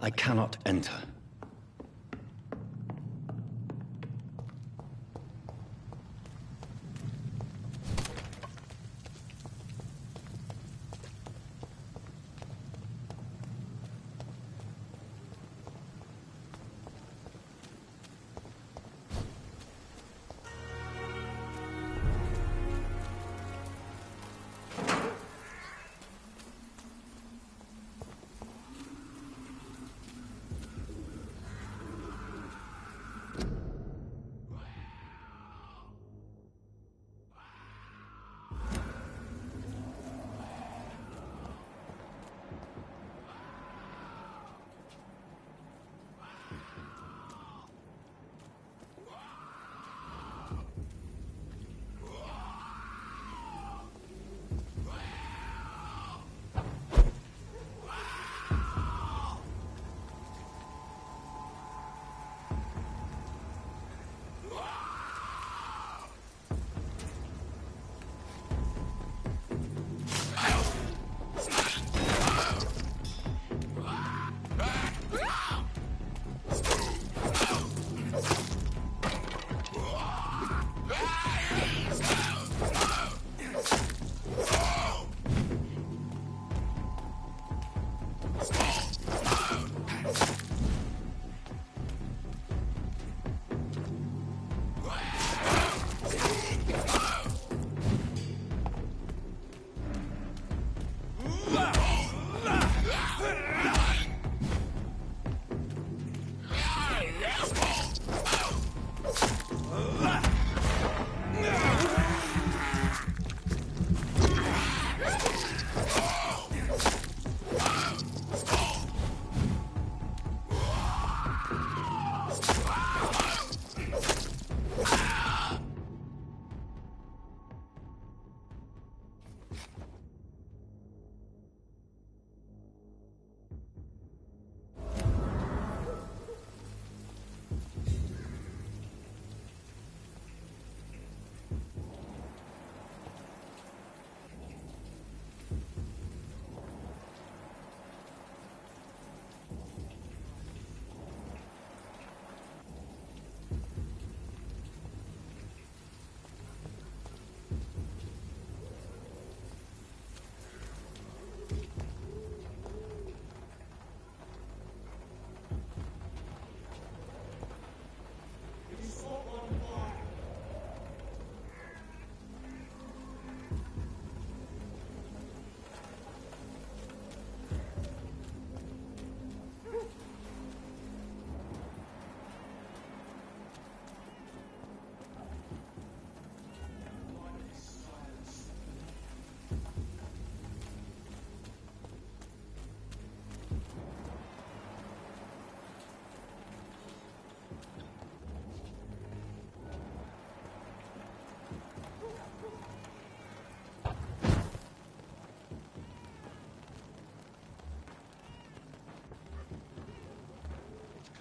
I cannot enter.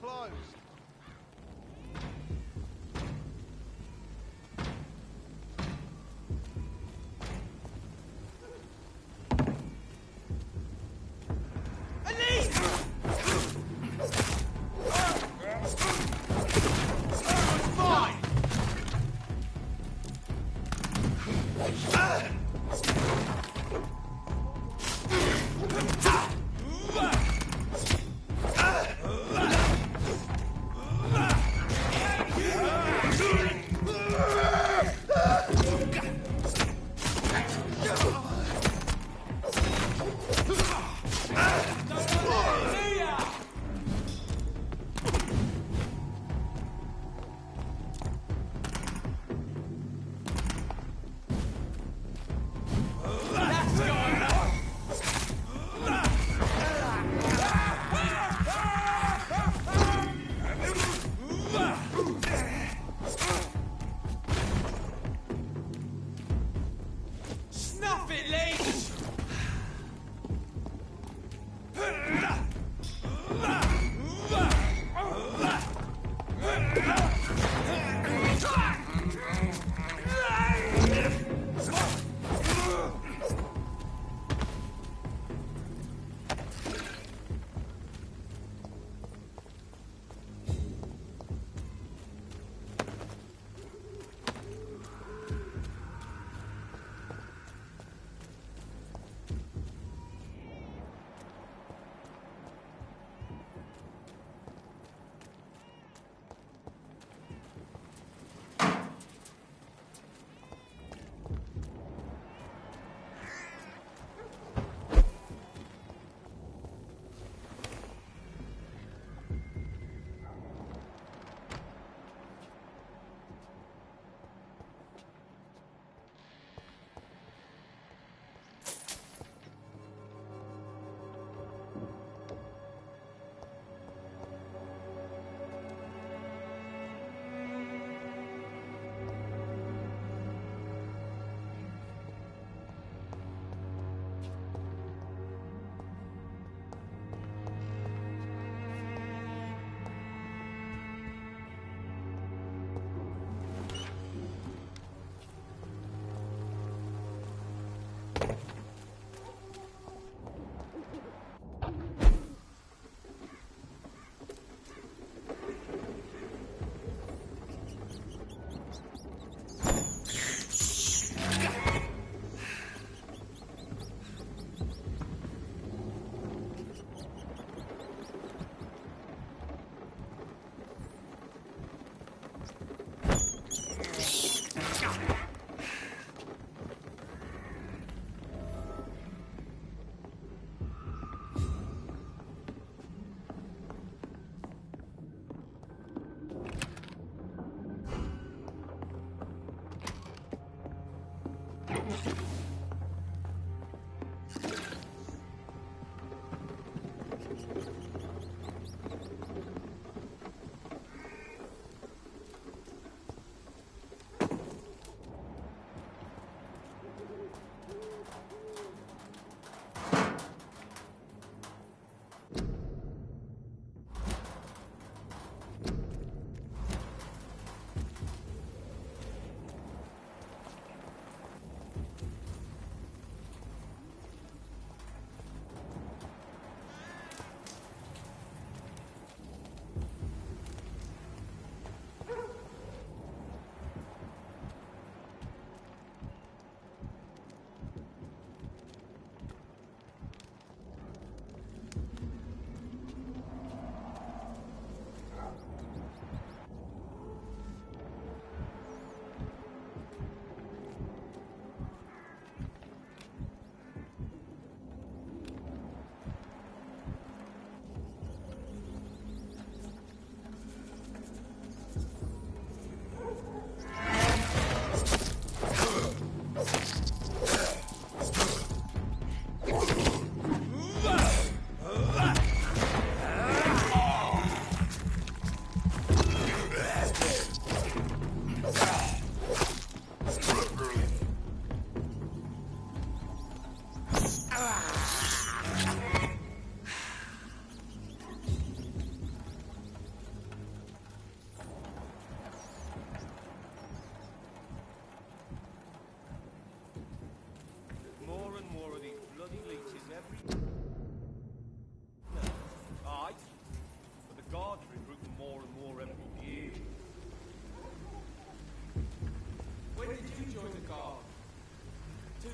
Closed.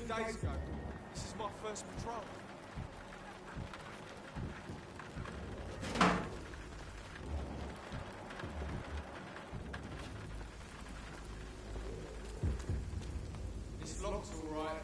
Days ago. This is my first patrol. This lock's all right.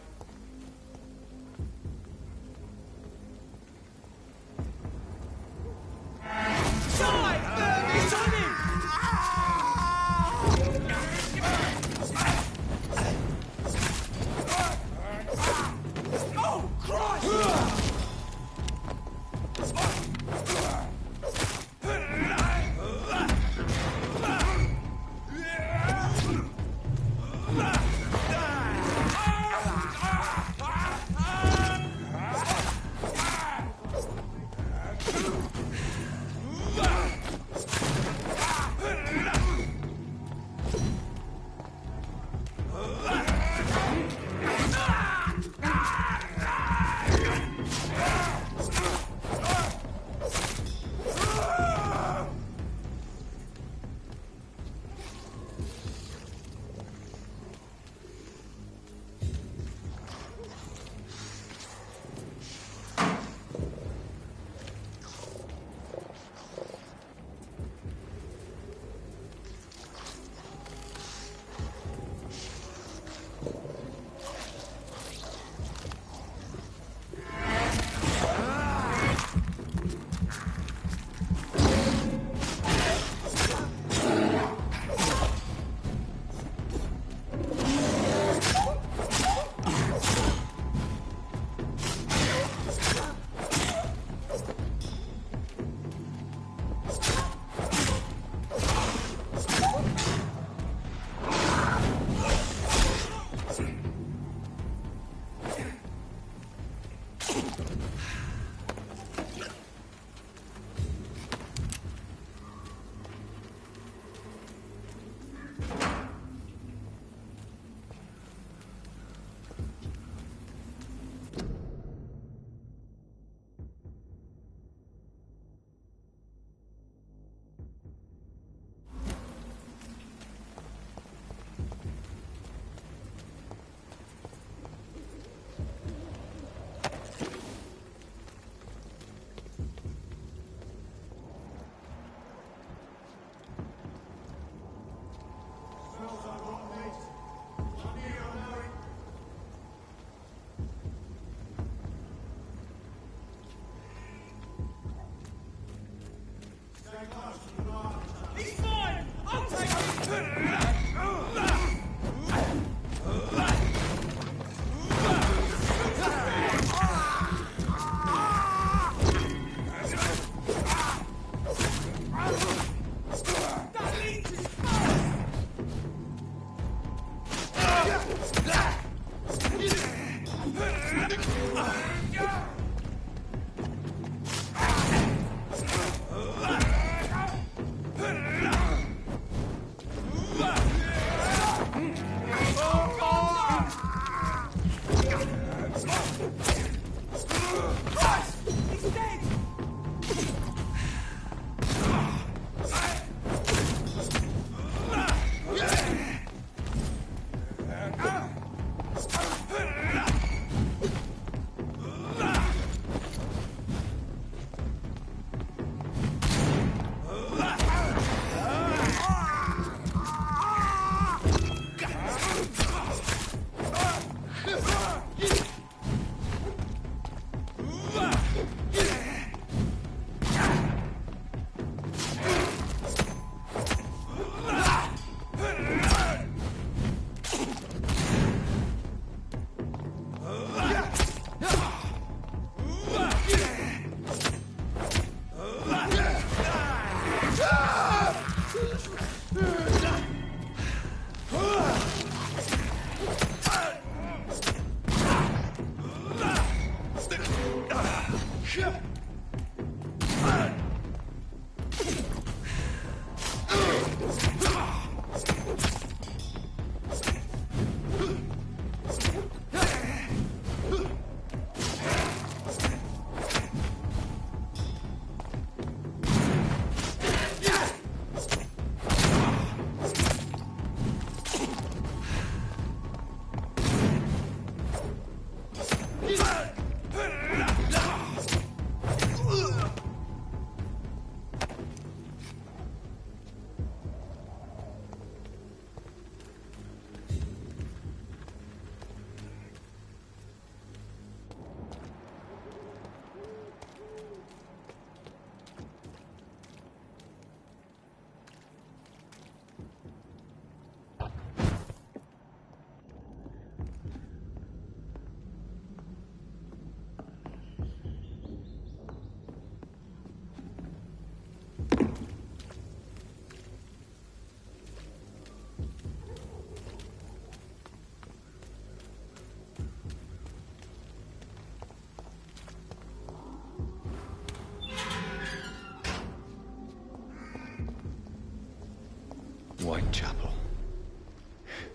Whitechapel.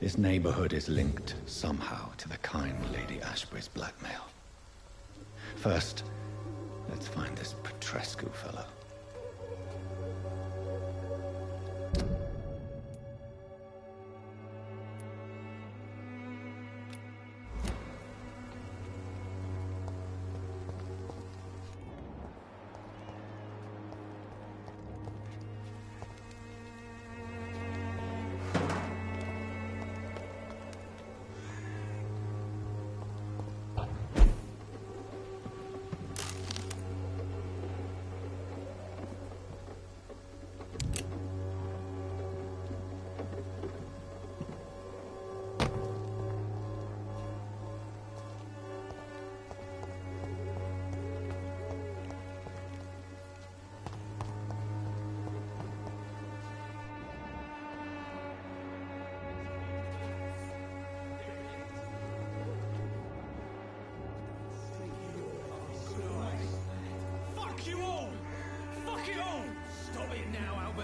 This neighborhood is linked somehow to the kind Lady Ashbury's blackmail. First, let's find this Petrescu fellow.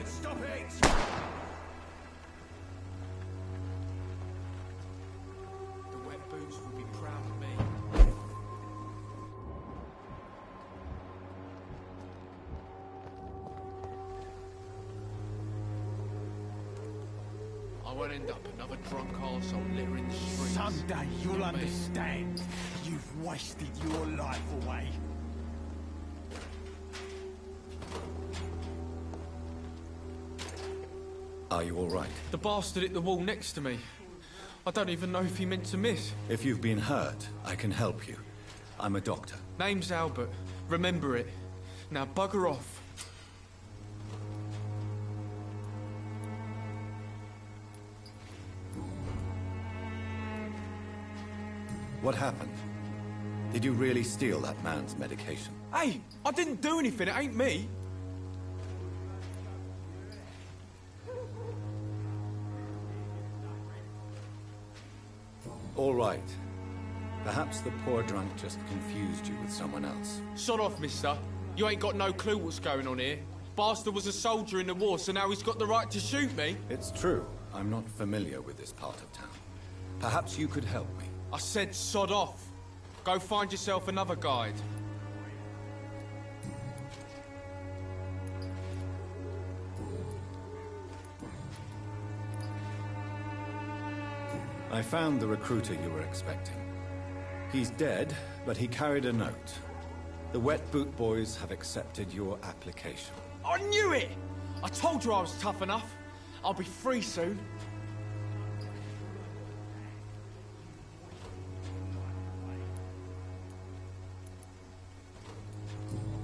Stop it! The wet boots will be proud of me. I won't end up another drunk arsehole littering the streets. Someday you'll understand. You've wasted your life away. Are you all right? The bastard hit the wall next to me. I don't even know if he meant to miss. If you've been hurt, I can help you. I'm a doctor. Name's Albert. Remember it. Now bugger off. What happened? Did you really steal that man's medication? Hey, I didn't do anything. It ain't me. All right. Perhaps the poor drunk just confused you with someone else. Sod off, mister. You ain't got no clue what's going on here. Bastard was a soldier in the war, so now he's got the right to shoot me. It's true. I'm not familiar with this part of town. Perhaps you could help me. I said sod off. Go find yourself another guide. I found the recruiter you were expecting. He's dead, but he carried a note. The Wet Boot Boys have accepted your application. I knew it! I told you I was tough enough. I'll be free soon.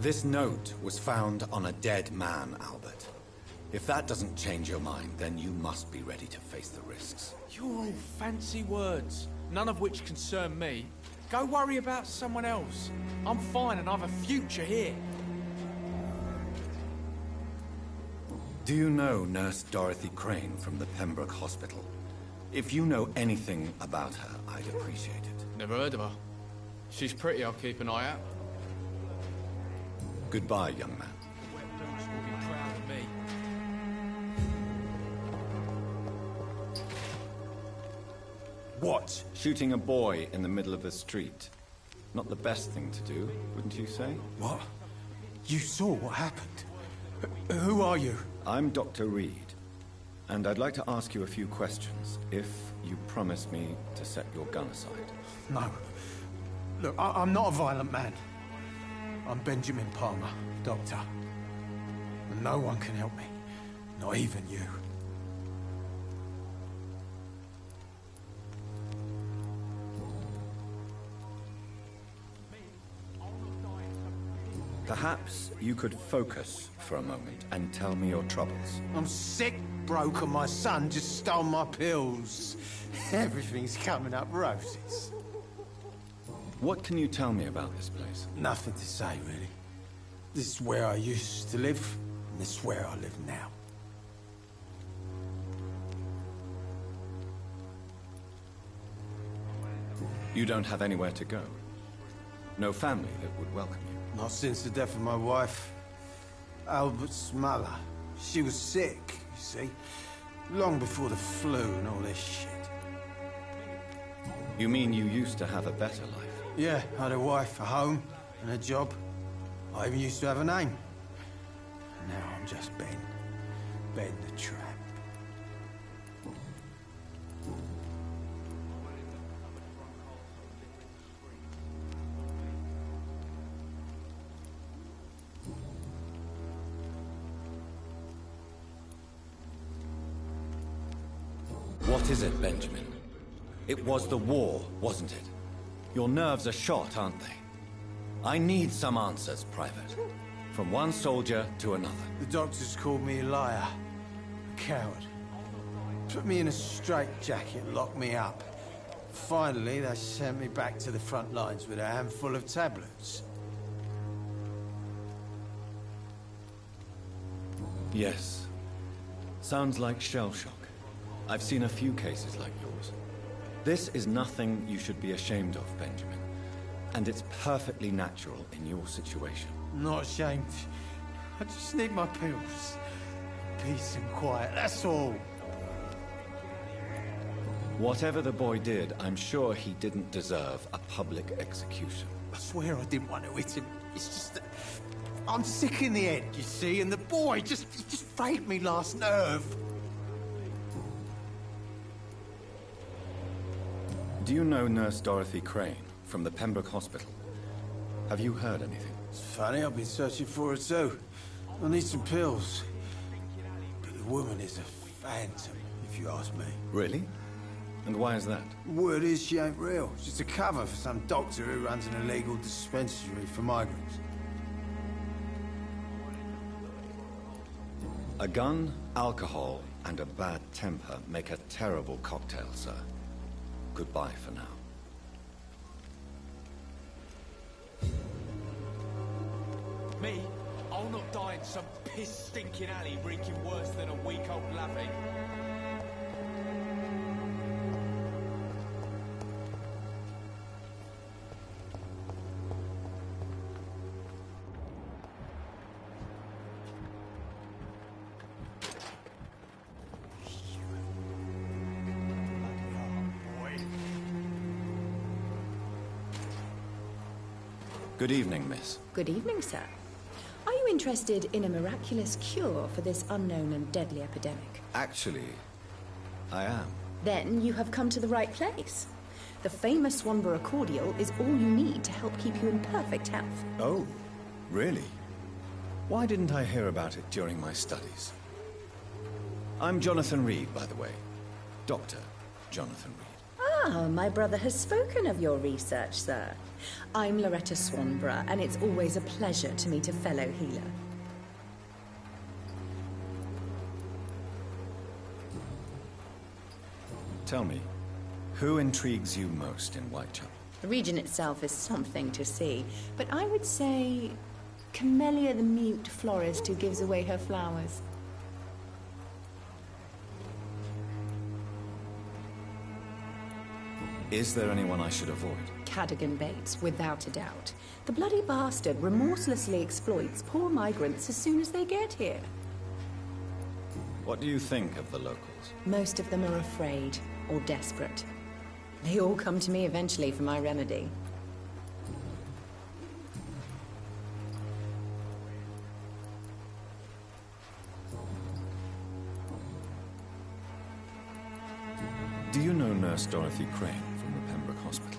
This note was found on a dead man, Albert. If that doesn't change your mind, then you must be ready to face the risks. You're all fancy words, none of which concern me. Go worry about someone else. I'm fine and I've a future here. Do you know Nurse Dorothy Crane from the Pembroke Hospital? If you know anything about her, I'd appreciate it. Never heard of her. She's pretty, I'll keep an eye out. Goodbye, young man. The wet boots will be proud of me. What? Shooting a boy in the middle of the street. Not the best thing to do, wouldn't you say? What? You saw what happened? Who are you? I'm Dr. Reed, and I'd like to ask you a few questions, if you promise me to set your gun aside. No. Look, I'm not a violent man. I'm Benjamin Palmer, doctor. And no one can help me. Not even you. Perhaps you could focus for a moment and tell me your troubles. I'm sick, broke, and my son just stole my pills. Everything's coming up roses. What can you tell me about this place? Nothing to say, really. This is where I used to live, and this is where I live now. You don't have anywhere to go? No family that would welcome you? Not since the death of my wife, Albert's mother. She was sick, you see. Long before the flu and all this shit. You mean you used to have a better life? Yeah, I had a wife, a home, and a job. I even used to have a name. And now I'm just Ben. Ben the Tramp. What is it, Benjamin? It was the war, wasn't it? Your nerves are shot, aren't they? I need some answers, Private. From one soldier to another. The doctors called me a liar. A coward. Put me in a straitjacket and locked me up. Finally, they sent me back to the front lines with a handful of tablets. Yes. Sounds like shell shock. I've seen a few cases like yours. This is nothing you should be ashamed of, Benjamin. And it's perfectly natural in your situation. I'm not ashamed. I just need my pills. Peace and quiet, that's all. Whatever the boy did, I'm sure he didn't deserve a public execution. I swear I didn't want to hit him. It's just that I'm sick in the head, you see, and the boy just frayed me last nerve. Do you know Nurse Dorothy Crane from the Pembroke Hospital? Have you heard anything? It's funny, I've been searching for her too. I need some pills. But the woman is a phantom, if you ask me. Really? And why is that? Word is she ain't real. She's a cover for some doctor who runs an illegal dispensary for migrants. A gun, alcohol, and a bad temper make a terrible cocktail, sir. Goodbye for now. Me? I'll not die in some piss-stinking alley reeking worse than a week-old lavvy. Good evening, miss. Good evening, sir. Are you interested in a miraculous cure for this unknown and deadly epidemic? Actually, I am. Then you have come to the right place. The famous Swanborough cordial is all you need to help keep you in perfect health. Oh, really? Why didn't I hear about it during my studies? I'm Jonathan Reed, by the way. Dr. Jonathan Reed. Ah, my brother has spoken of your research, sir. I'm Loretta Swanborough, and it's always a pleasure to meet a fellow healer. Tell me, who intrigues you most in Whitechapel? The region itself is something to see, but I would say Camellia the mute florist who gives away her flowers. Is there anyone I should avoid? Cadogan Bates, without a doubt. The bloody bastard remorselessly exploits poor migrants as soon as they get here. What do you think of the locals? Most of them are afraid, or desperate. They all come to me eventually for my remedy. Do you know Nurse Dorothy Crane from the Pembroke Hospital?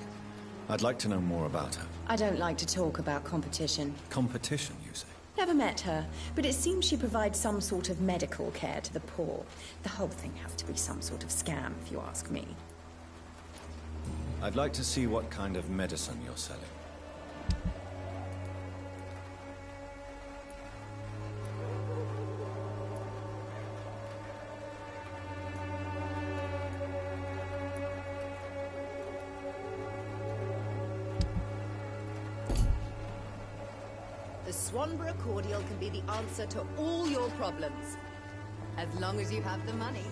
I'd like to know more about her. I don't like to talk about competition. Competition, you say? Never met her, but it seems she provides some sort of medical care to the poor. The whole thing has to be some sort of scam, if you ask me. I'd like to see what kind of medicine you're selling. The Swanborough cordial can be the answer to all your problems. As long as you have the money.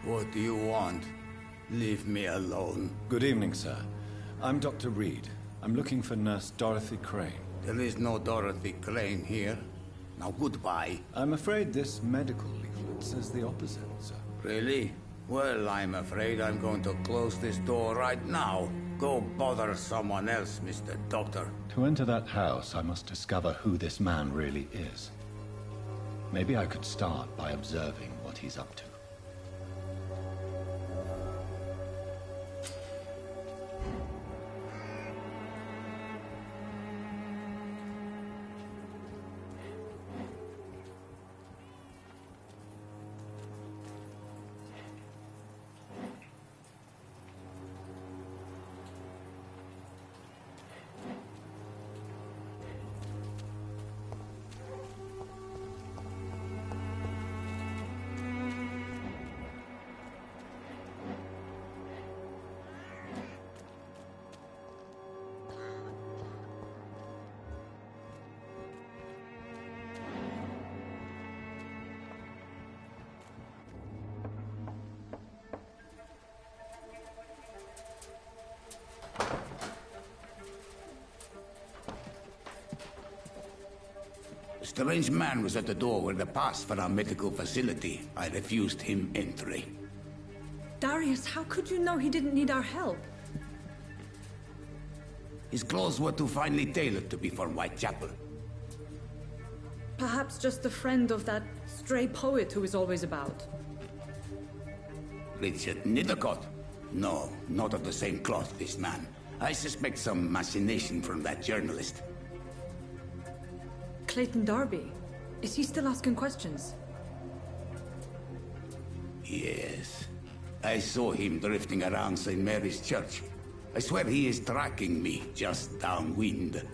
What do you want? Leave me alone. Good evening, sir. I'm Dr. Reed. I'm looking for Nurse Dorothy Crane. There is no Dorothy Crane here. Now goodbye. I'm afraid this medical leaflet says the opposite, sir. Really? Well, I'm afraid I'm going to close this door right now. Go bother someone else, Mr. Doctor. To enter that house, I must discover who this man really is. Maybe I could start by observing what he's up to. A strange man was at the door with a pass for our medical facility. I refused him entry. Darius, how could you know he didn't need our help? His clothes were too finely tailored to be from Whitechapel. Perhaps just a friend of that stray poet who is always about. Richard Nethercott? No, not of the same cloth, this man. I suspect some machination from that journalist. Clayton Darby. Is he still asking questions? Yes. I saw him drifting around St. Mary's Church. I swear he is tracking me just downwind.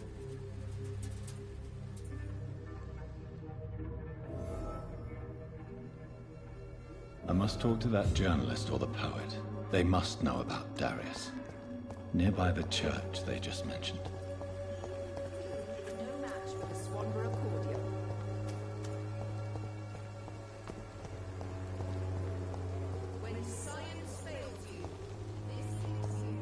I must talk to that journalist or the poet. They must know about Darius. Nearby the church they just mentioned. No match for the Swanborough cordial. When science fails you, this is you.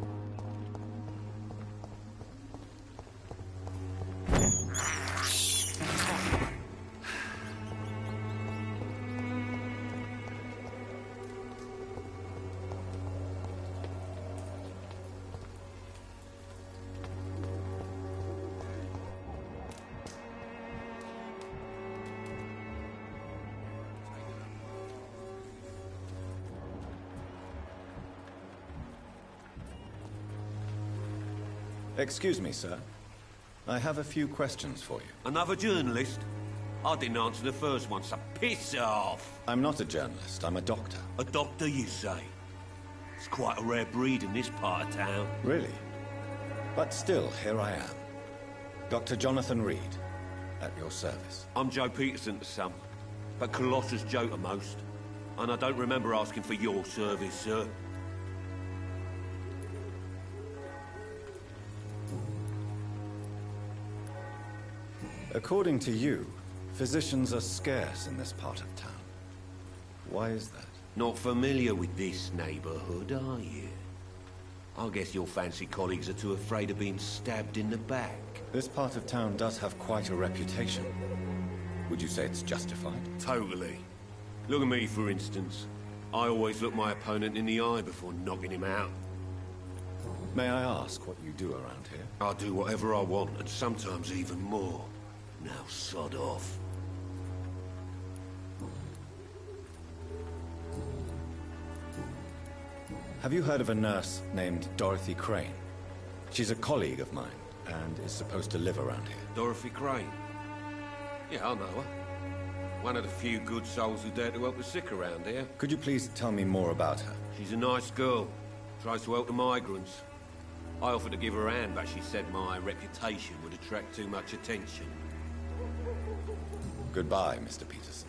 Excuse me, sir. I have a few questions for you. Another journalist? I didn't answer the first one, so piss off! I'm not a journalist, I'm a doctor. A doctor, you say? It's quite a rare breed in this part of town. Really? But still, here I am. Dr. Jonathan Reed, at your service. I'm Joe Peterson to some, but Colossus Joe to most. And I don't remember asking for your service, sir. According to you, physicians are scarce in this part of town. Why is that? Not familiar with this neighborhood, are you? I guess your fancy colleagues are too afraid of being stabbed in the back. This part of town does have quite a reputation. Would you say it's justified? Totally. Look at me, for instance. I always look my opponent in the eye before knocking him out. May I ask what you do around here? I do whatever I want, and sometimes even more. Now sod off. Have you heard of a nurse named Dorothy Crane? She's a colleague of mine, and is supposed to live around here. Dorothy Crane? Yeah, I know her. One of the few good souls who dare to help the sick around here. Could you please tell me more about her? She's a nice girl. Tries to help the migrants. I offered to give her a hand, but she said my reputation would attract too much attention. Goodbye, Mr. Peterson.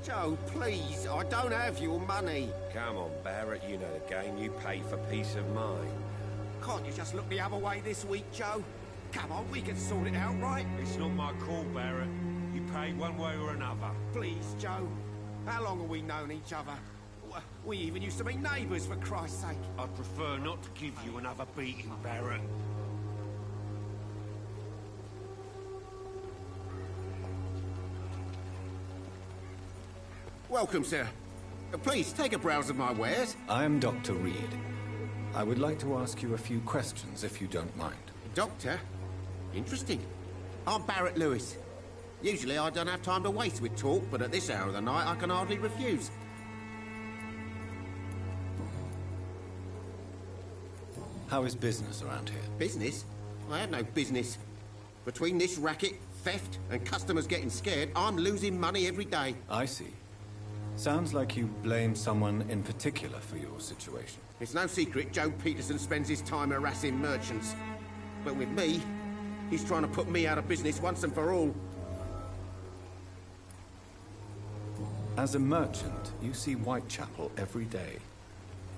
Joe, please, I don't have your money. Come on, Barrett, you know the game. You pay for peace of mind. Can't you just look the other way this week, Joe? Come on, we can sort it out, right? It's not my call, Barrett. You pay one way or another. Please, Joe. How long have we known each other? We even used to be neighbours, for Christ's sake. I'd prefer not to give you another beating, Barrett. Welcome, sir. Please, take a browse of my wares. I am Dr. Reed. I would like to ask you a few questions, if you don't mind. Doctor? Interesting. I'm Barrett Lewis. Usually I don't have time to waste with talk, but at this hour of the night I can hardly refuse. How is business around here? Business? I have no business. Between this racket, theft, and customers getting scared, I'm losing money every day. I see. Sounds like you blame someone in particular for your situation. It's no secret Joe Peterson spends his time harassing merchants. But with me, he's trying to put me out of business once and for all. As a merchant, you see Whitechapel every day.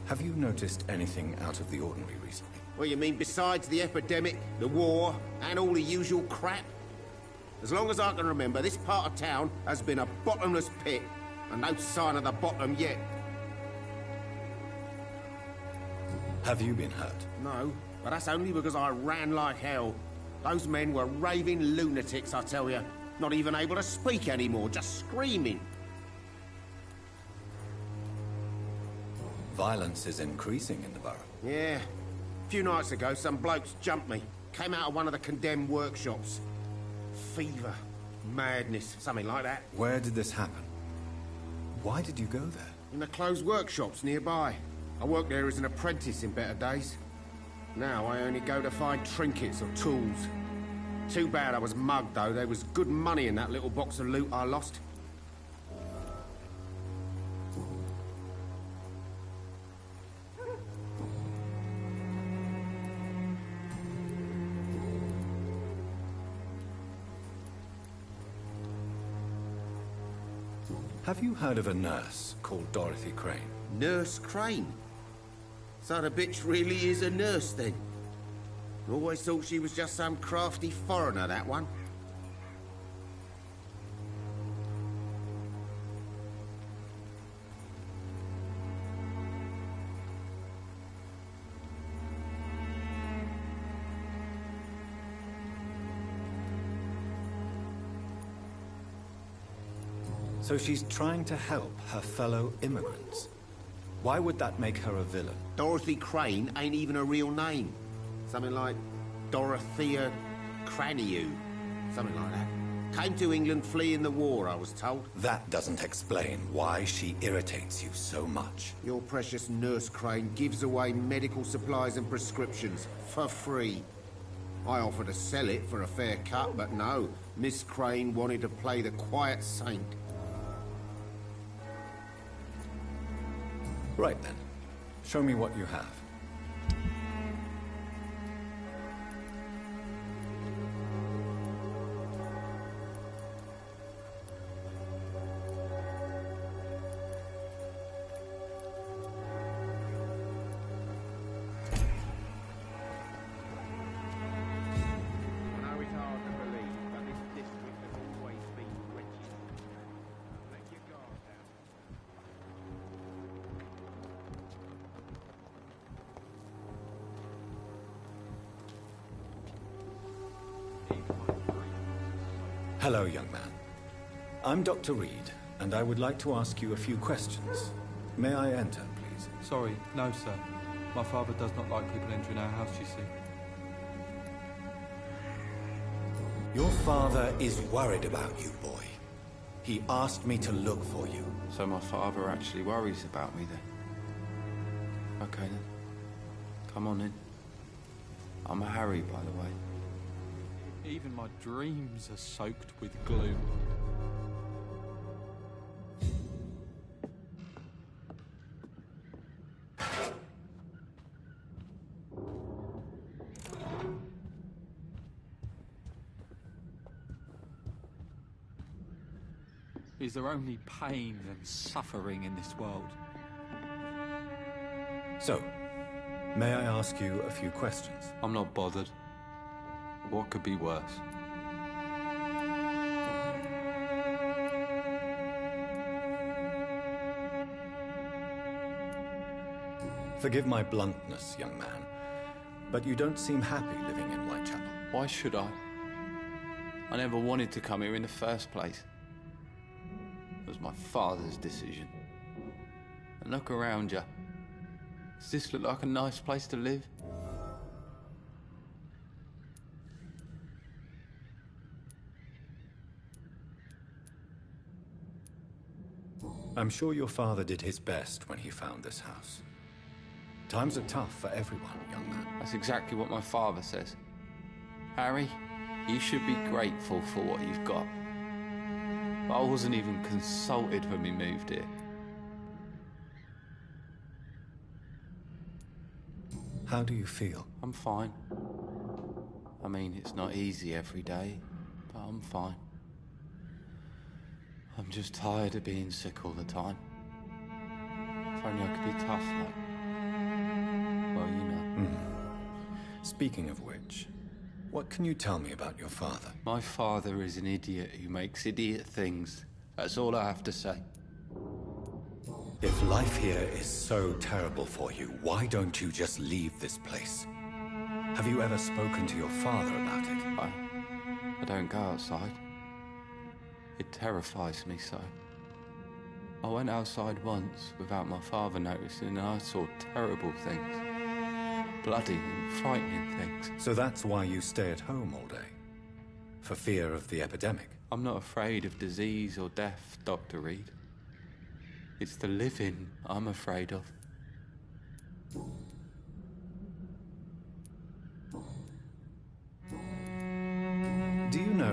Have you noticed anything out of the ordinary recently? Well, you mean besides the epidemic, the war, and all the usual crap? As long as I can remember, this part of town has been a bottomless pit, and no sign of the bottom yet. Have you been hurt? No, but that's only because I ran like hell. Those men were raving lunatics, I tell you. Not even able to speak anymore, just screaming. Violence is increasing in the borough. Yeah. A few nights ago, some blokes jumped me. Came out of one of the condemned workshops. Fever, madness, something like that. Where did this happen? Why did you go there? In the closed workshops nearby. I worked there as an apprentice in better days. Now I only go to find trinkets or tools. Too bad I was mugged, though. There was good money in that little box of loot I lost. Have you heard of a nurse called Dorothy Crane? Nurse Crane? So the bitch really is a nurse, then? I always thought she was just some crafty foreigner, that one. So she's trying to help her fellow immigrants. Why would that make her a villain? Dorothy Crane ain't even a real name. Something like Dorothea Craniu. Something like that. Came to England fleeing the war, I was told. That doesn't explain why she irritates you so much. Your precious Nurse Crane gives away medical supplies and prescriptions for free. I offered to sell it for a fair cut, but no. Miss Crane wanted to play the quiet saint. Right then. Show me what you have. Hello, young man. I'm Dr. Reed, and I would like to ask you a few questions. May I enter, please? Sorry, no, sir. My father does not like people entering our house, you see. Your father is worried about you, boy. He asked me to look for you. So my father actually worries about me, then? Okay, then. Come on in. I'm a Harry, by the way. Even my dreams are soaked with gloom. Is there only pain and suffering in this world? So, may I ask you a few questions? I'm not bothered. What could be worse? Forgive my bluntness, young man, but you don't seem happy living in Whitechapel. Why should I? I never wanted to come here in the first place. It was my father's decision. And look around you. Does this look like a nice place to live? I'm sure your father did his best when he found this house. Times are tough for everyone, young man. That's exactly what my father says. Harry, you should be grateful for what you've got. But I wasn't even consulted when we moved here. How do you feel? I'm fine. I mean, it's not easy every day, but I'm fine. I'm just tired of being sick all the time. If only I could be tough, like... well, you know. Speaking of which, what can you tell me about your father? My father is an idiot who makes idiot things. That's all I have to say. If life here is so terrible for you, why don't you just leave this place? Have you ever spoken to your father about it? I don't go outside. It terrifies me so. I went outside once without my father noticing and I saw terrible things. Bloody and frightening things. So that's why you stay at home all day? For fear of the epidemic? I'm not afraid of disease or death, Dr. Reed. It's the living I'm afraid of.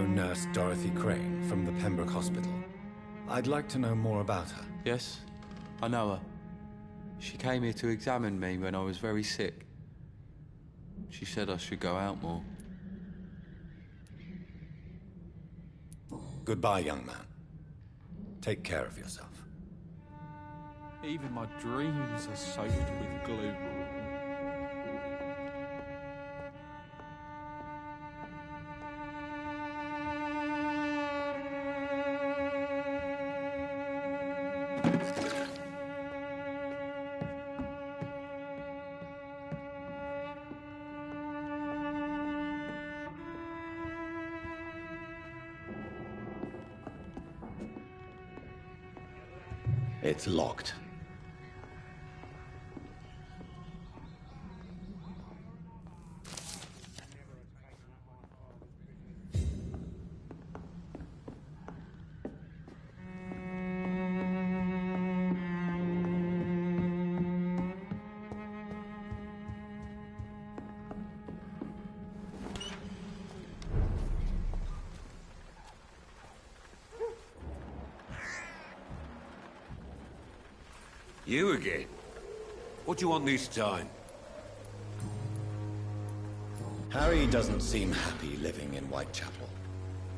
know Nurse Dorothy Crane from the Pembroke Hospital? I'd like to know more about her. Yes, I know her. She came here to examine me when I was very sick. She said I should go out more. Goodbye, young man. Take care of yourself. Even my dreams are soaked with gloom. It's locked. You again? What do you want this time? Harry doesn't seem happy living in Whitechapel.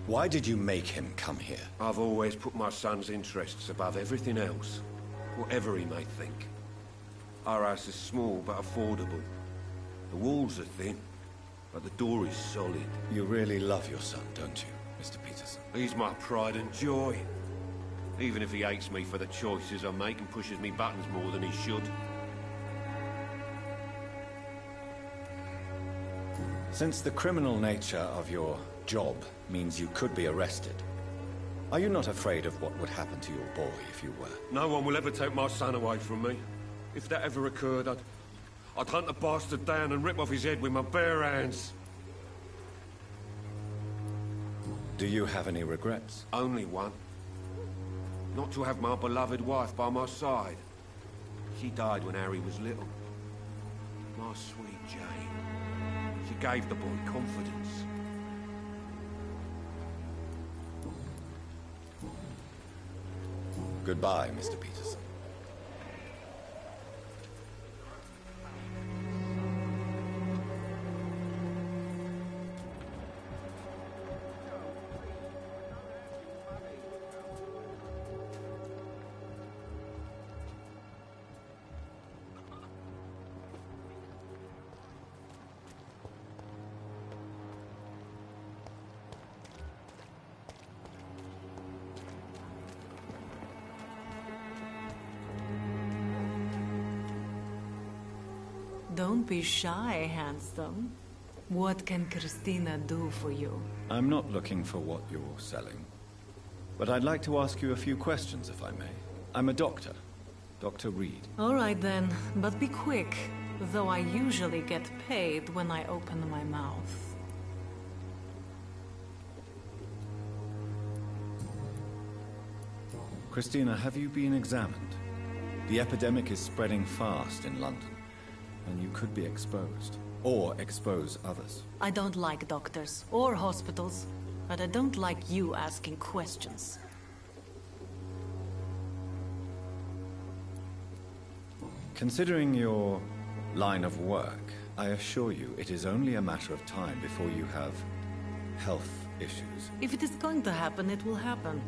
Why did you make him come here? I've always put my son's interests above everything else, whatever he may think. Our house is small but affordable. The walls are thin, but the door is solid. You really love your son, don't you, Mr. Peterson? He's my pride and joy. Even if he hates me for the choices I make and pushes me buttons more than he should. Since the criminal nature of your job means you could be arrested, are you not afraid of what would happen to your boy if you were? No one will ever take my son away from me. If that ever occurred, I'd hunt the bastard down and rip off his head with my bare hands. Do you have any regrets? Only one. Not to have my beloved wife by my side. She died when Harry was little. My sweet Jane. She gave the boy confidence. Goodbye, Mr. Peterson. Don't be shy, handsome. What can Christina do for you? I'm not looking for what you're selling, but I'd like to ask you a few questions, if I may. I'm a doctor, Dr. Reed. All right then, but be quick, though I usually get paid when I open my mouth. Christina, have you been examined? The epidemic is spreading fast in London, and you could be exposed, or expose others. I don't like doctors or hospitals, but I don't like you asking questions. Considering your line of work, I assure you it is only a matter of time before you have health issues. If it is going to happen, it will happen.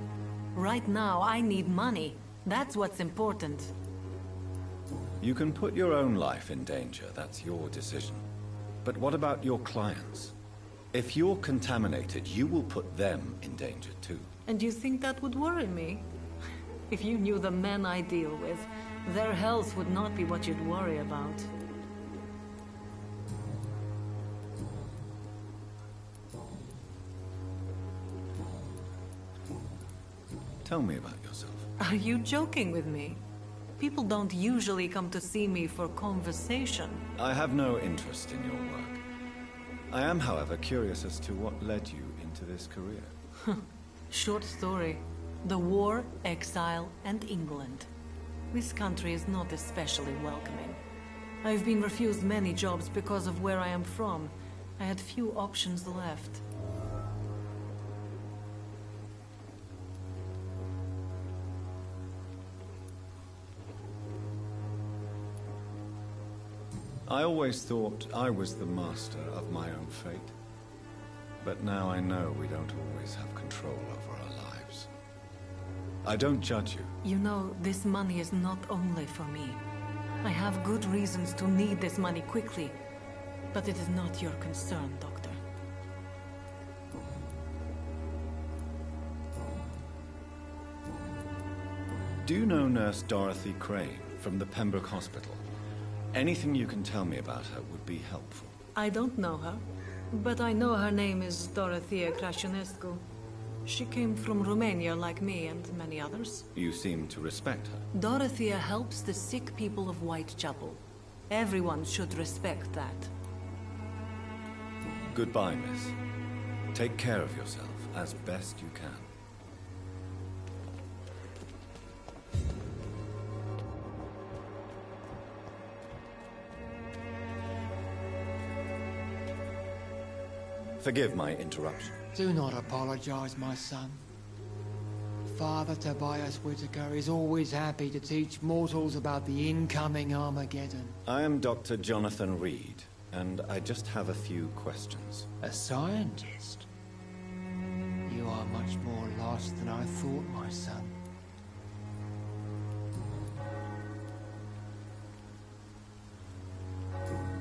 Right now, I need money. That's what's important. You can put your own life in danger, that's your decision. But what about your clients? If you're contaminated, you will put them in danger too. And you think that would worry me? If you knew the men I deal with, their health would not be what you'd worry about. Tell me about yourself. Are you joking with me? People don't usually come to see me for conversation. I have no interest in your work. I am, however, curious as to what led you into this career. Short story. The war, exile, and England. This country is not especially welcoming. I've been refused many jobs because of where I am from. I had few options left. I always thought I was the master of my own fate. But now I know we don't always have control over our lives. I don't judge you. You know, this money is not only for me. I have good reasons to need this money quickly, but it is not your concern, Doctor. Do you know Nurse Dorothy Crane from the Pembroke Hospital? Anything you can tell me about her would be helpful. I don't know her, but I know her name is Dorothea Crăciunescu. She came from Romania like me and many others. You seem to respect her. Dorothea helps the sick people of Whitechapel. Everyone should respect that. Goodbye, miss. Take care of yourself as best you can. Forgive my interruption. Do not apologize, my son. Father Tobias Whitaker is always happy to teach mortals about the incoming Armageddon. I am Dr. Jonathan Reed, and I just have a few questions. A scientist? You are much more lost than I thought, my son.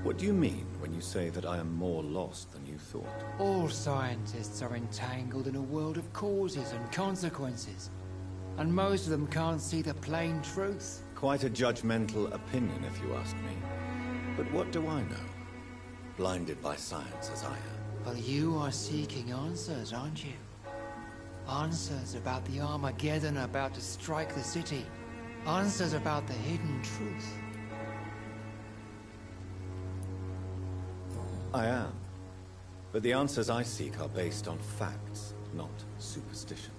What do you mean when you say that I am more lost than you thought? All scientists are entangled in a world of causes and consequences, and most of them can't see the plain truth. Quite a judgmental opinion, if you ask me. But what do I know? Blinded by science as I am. But you are seeking answers, aren't you? Answers about the Armageddon about to strike the city. Answers about the hidden truth. I am. But the answers I seek are based on facts, not superstition.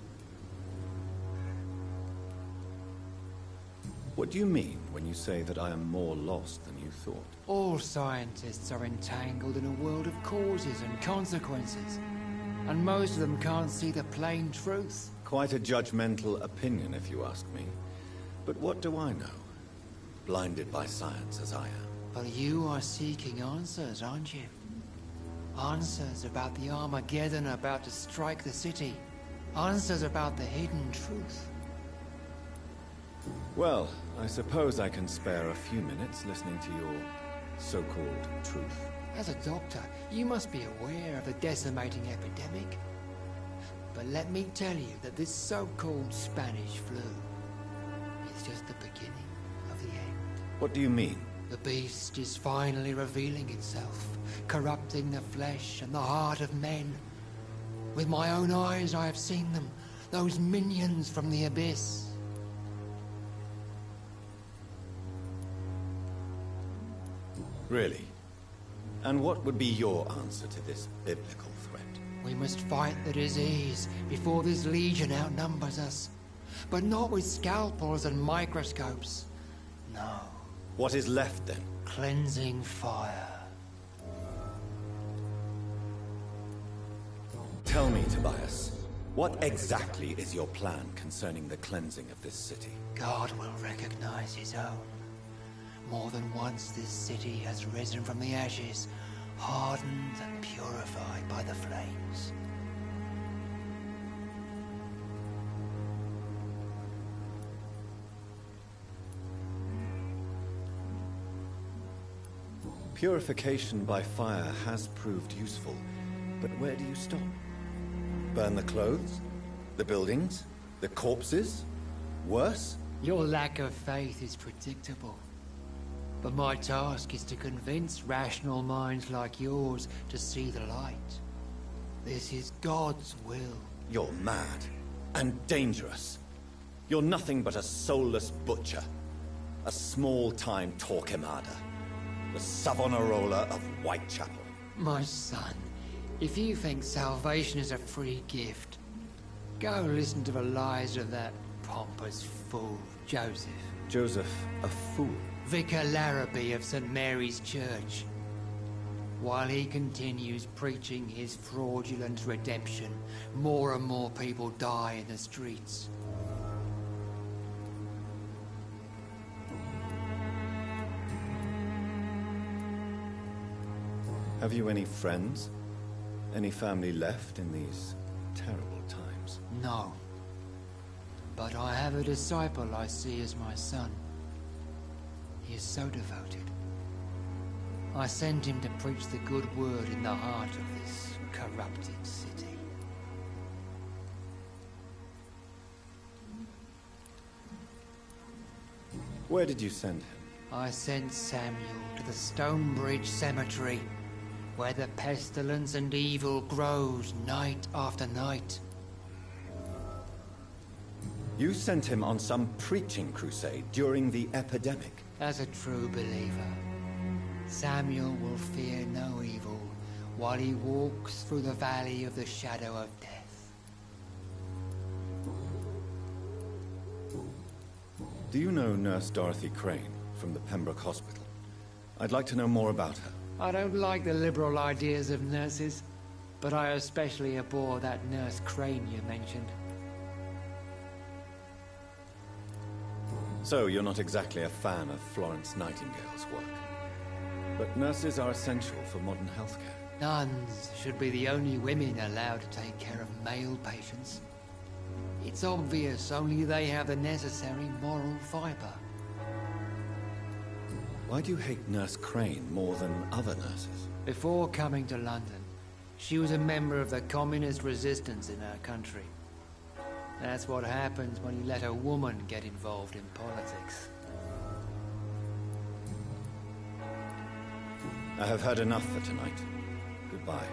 What do you mean when you say that I am more lost than you thought? All scientists are entangled in a world of causes and consequences, and most of them can't see the plain truth. Quite a judgmental opinion, if you ask me. But what do I know? Blinded by science as I am. But you are seeking answers, aren't you? Answers about the Armageddon about to strike the city. Answers about the hidden truth. Well, I suppose I can spare a few minutes listening to your so-called truth. As a doctor, you must be aware of the decimating epidemic. But let me tell you that this so-called Spanish flu is just the beginning of the end. What do you mean? The beast is finally revealing itself, corrupting the flesh and the heart of men. With my own eyes I have seen them, those minions from the abyss. Really? And what would be your answer to this biblical threat? We must fight the disease before this legion outnumbers us. But not with scalpels and microscopes. No. What is left then? Cleansing fire. Tell me, Tobias, what exactly is your plan concerning the cleansing of this city? God will recognize his own. More than once this city has risen from the ashes, hardened and purified by the flames. Purification by fire has proved useful, but where do you stop? Burn the clothes? The buildings? The corpses? Worse? Your lack of faith is predictable. But my task is to convince rational minds like yours to see the light. This is God's will. You're mad. And dangerous. You're nothing but a soulless butcher. A small-time Torquemada. The Savonarola of Whitechapel. My son, if you think salvation is a free gift, go listen to the lies of that pompous fool, Joseph. Joseph, a fool? Vicar Larrabee of St. Mary's Church. While he continues preaching his fraudulent redemption, more and more people die in the streets. Have you any friends? Any family left in these terrible times? No. But I have a disciple I see as my son. He is so devoted. I sent him to preach the good word in the heart of this corrupted city. Where did you send him? I sent Samuel to the Stonebridge Cemetery, where the pestilence and evil grows night after night. You sent him on some preaching crusade during the epidemic. As a true believer, Samuel will fear no evil while he walks through the valley of the shadow of death. Do you know Nurse Dorothy Crane from the Pembroke Hospital? I'd like to know more about her. I don't like the liberal ideas of nurses, but I especially abhor that Nurse Crane you mentioned. So, you're not exactly a fan of Florence Nightingale's work. But nurses are essential for modern healthcare. Nuns should be the only women allowed to take care of male patients. It's obvious only they have the necessary moral fiber. Why do you hate Nurse Crane more than other nurses? Before coming to London, she was a member of the communist resistance in her country. That's what happens when you let a woman get involved in politics. I have heard enough for tonight. Goodbye.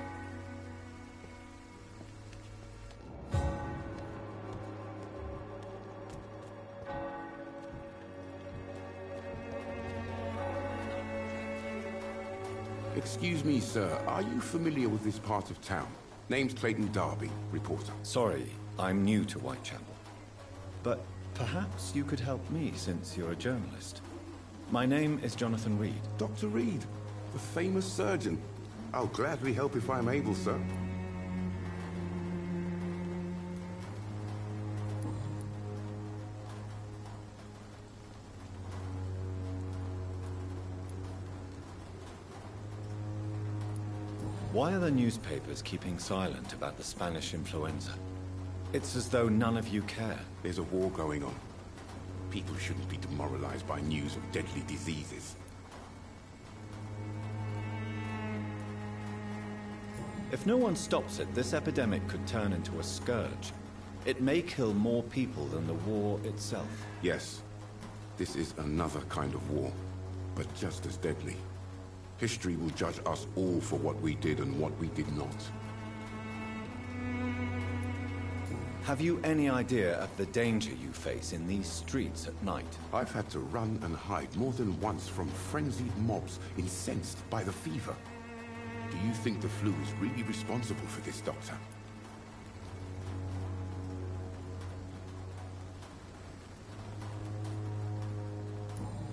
Excuse me, sir. Are you familiar with this part of town? Name's Clayton Darby, reporter. Sorry, I'm new to Whitechapel. But perhaps you could help me since you're a journalist. My name is Jonathan Reed. Dr. Reed, the famous surgeon. I'll gladly help if I'm able, sir. Why are the newspapers keeping silent about the Spanish influenza? It's as though none of you care. There's a war going on. People shouldn't be demoralized by news of deadly diseases. If no one stops it, this epidemic could turn into a scourge. It may kill more people than the war itself. Yes, this is another kind of war, but just as deadly. History will judge us all for what we did and what we did not. Have you any idea of the danger you face in these streets at night? I've had to run and hide more than once from frenzied mobs incensed by the fever. Do you think the flu is really responsible for this, Doctor?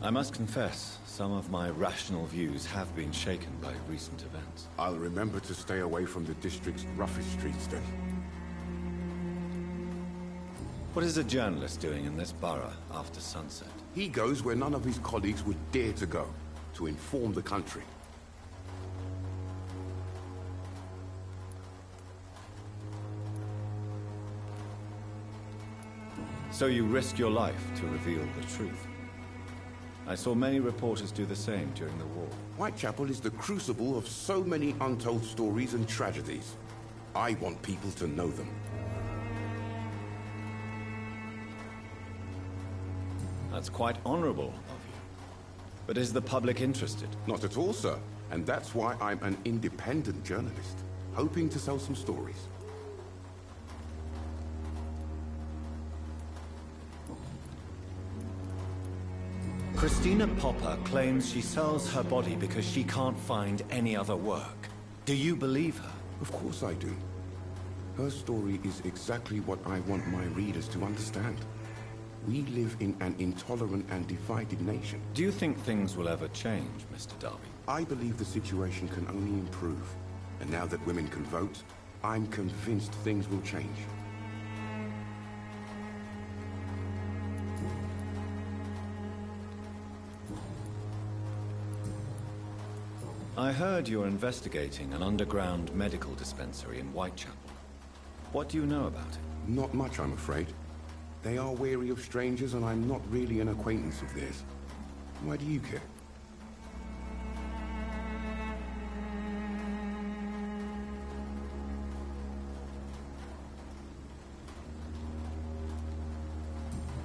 I must confess, some of my rational views have been shaken by recent events. I'll remember to stay away from the district's roughest streets then. What is a journalist doing in this borough after sunset? He goes where none of his colleagues would dare to go, to inform the country. So you risk your life to reveal the truth. I saw many reporters do the same during the war. Whitechapel is the crucible of so many untold stories and tragedies. I want people to know them. That's quite honorable of you. But is the public interested? Not at all, sir. And that's why I'm an independent journalist, hoping to sell some stories. Christina Popper claims she sells her body because she can't find any other work. Do you believe her? Of course I do. Her story is exactly what I want my readers to understand. We live in an intolerant and divided nation. Do you think things will ever change, Mr. Darby? I believe the situation can only improve. And now that women can vote, I'm convinced things will change. I heard you're investigating an underground medical dispensary in Whitechapel. What do you know about it? Not much, I'm afraid. They are wary of strangers, and I'm not really an acquaintance of theirs. Why do you care?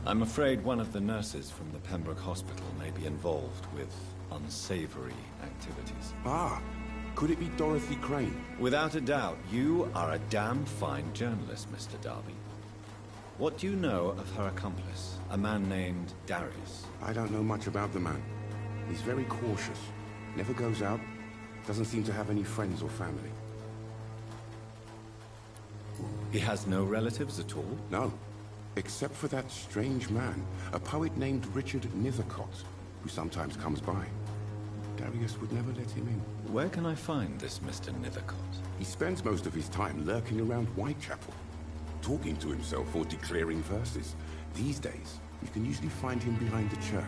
I'm afraid one of the nurses from the Pembroke Hospital may be involved with unsavory activities. Ah, could it be Dorothy Crane? Without a doubt, you are a damn fine journalist, Mr. Darby. What do you know of her accomplice, a man named Darius? I don't know much about the man. He's very cautious. Never goes out. Doesn't seem to have any friends or family. He has no relatives at all? No. Except for that strange man, a poet named Richard Nethercott, who sometimes comes by. Darius would never let him in. Where can I find this Mr. Nethercott? He spends most of his time lurking around Whitechapel, talking to himself or declaring verses. These days, you can usually find him behind the church.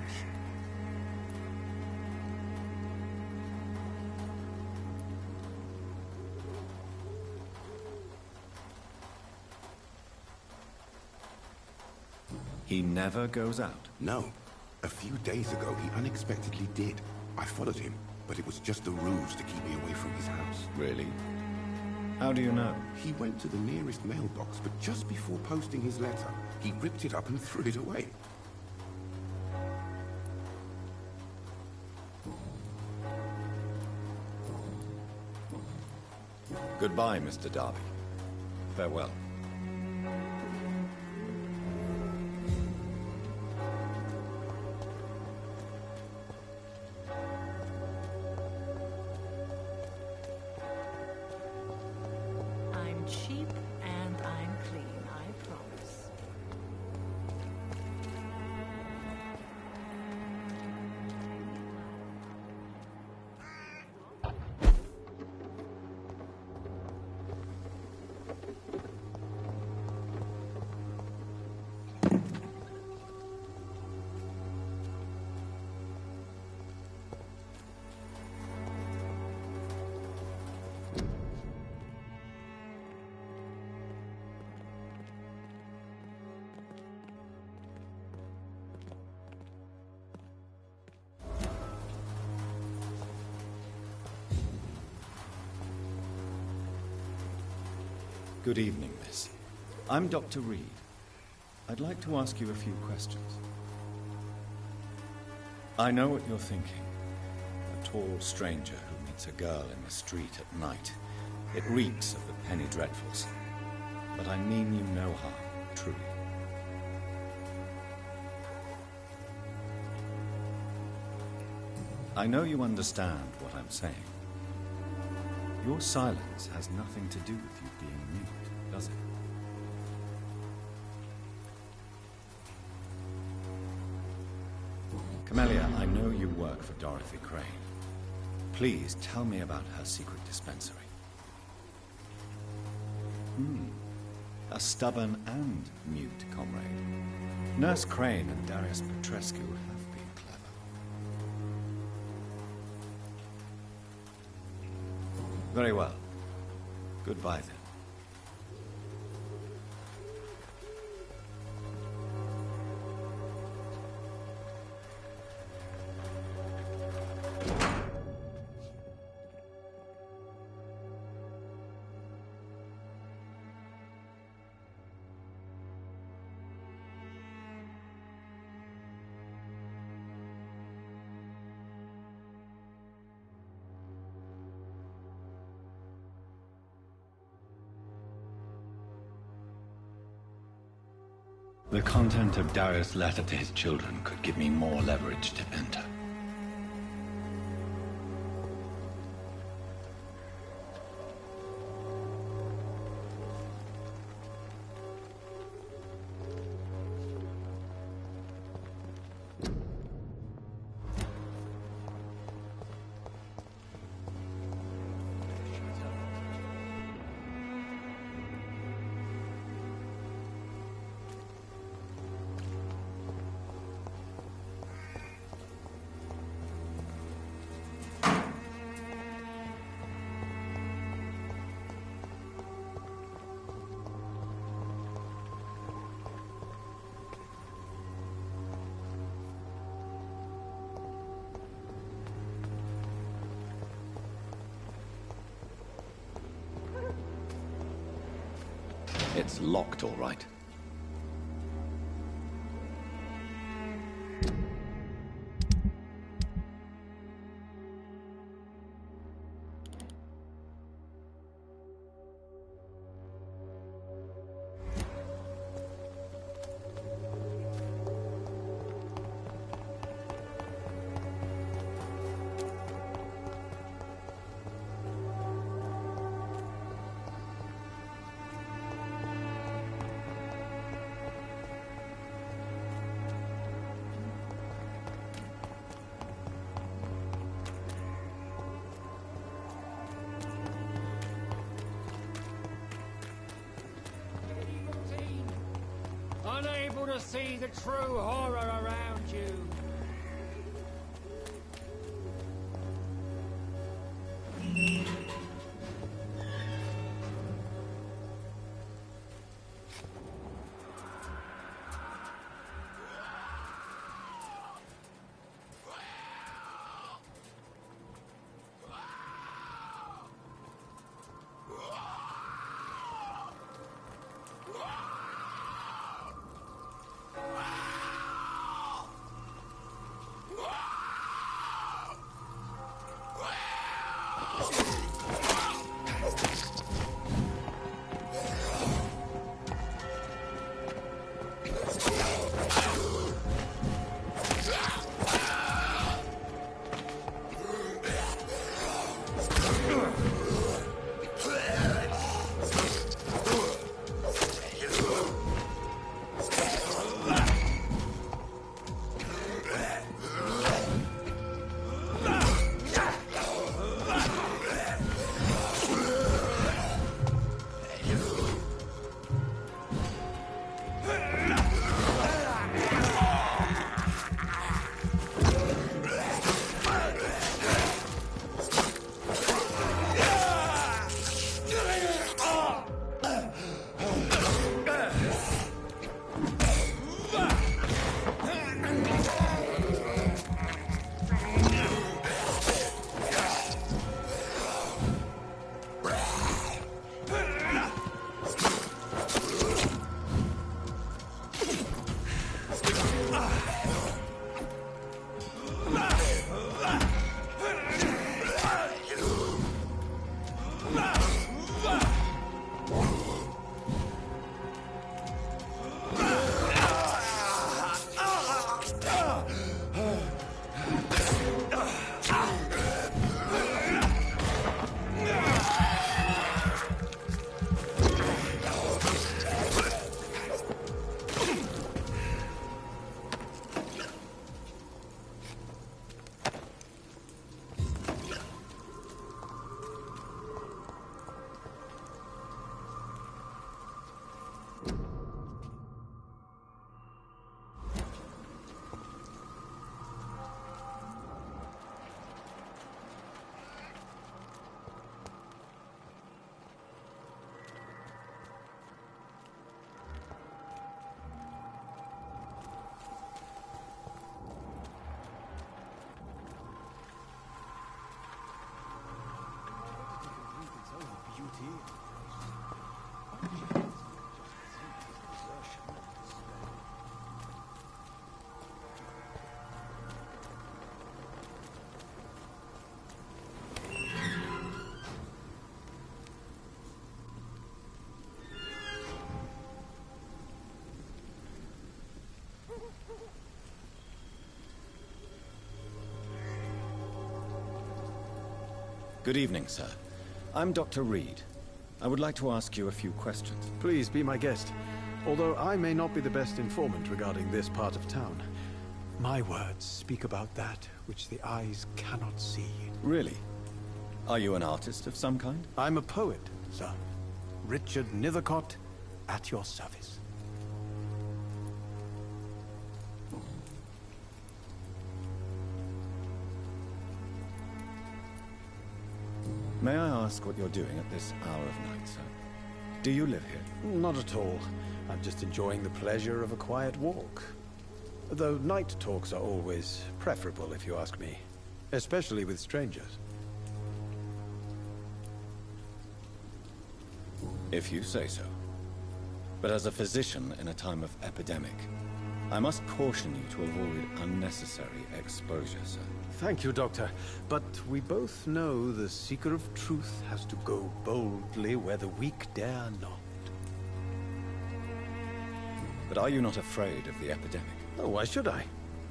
He never goes out? No. A few days ago, he unexpectedly did. I followed him, but it was just a ruse to keep me away from his house. Really? How do you know? He went to the nearest mailbox, but just before posting his letter, he ripped it up and threw it away. Goodbye, Mr. Darby. Farewell. I'm cheap and I'm clean, I promise. Good evening, miss. I'm Dr. Reed. I'd like to ask you a few questions. I know what you're thinking. A tall stranger who meets a girl in the street at night. It reeks of the penny dreadfuls. But I mean you no harm, truly. I know you understand what I'm saying. Your silence has nothing to do with you being mute, does it? Camellia, I know you work for Dorothy Crane. Please tell me about her secret dispensary. A stubborn and mute comrade. Nurse Crane and Darius Petrescu have been clever. Very well. Goodbye then. The content of Darius' letter to his children could give me more leverage to enter. It's locked, all right. Unable to see the true horror around you. Good evening, sir. I'm Dr. Reed. I would like to ask you a few questions. Please be my guest. Although I may not be the best informant regarding this part of town, my words speak about that which the eyes cannot see. Really? Are you an artist of some kind? I'm a poet, sir. Richard Nethercott, at your service. May I ask what you're doing at this hour of night, sir? Do you live here? Not at all. I'm just enjoying the pleasure of a quiet walk. Though night talks are always preferable, if you ask me. Especially with strangers. If you say so. But as a physician in a time of epidemic, I must caution you to avoid unnecessary exposure, sir. Thank you, Doctor. But we both know the seeker of truth has to go boldly where the weak dare not. But are you not afraid of the epidemic? Oh, why should I?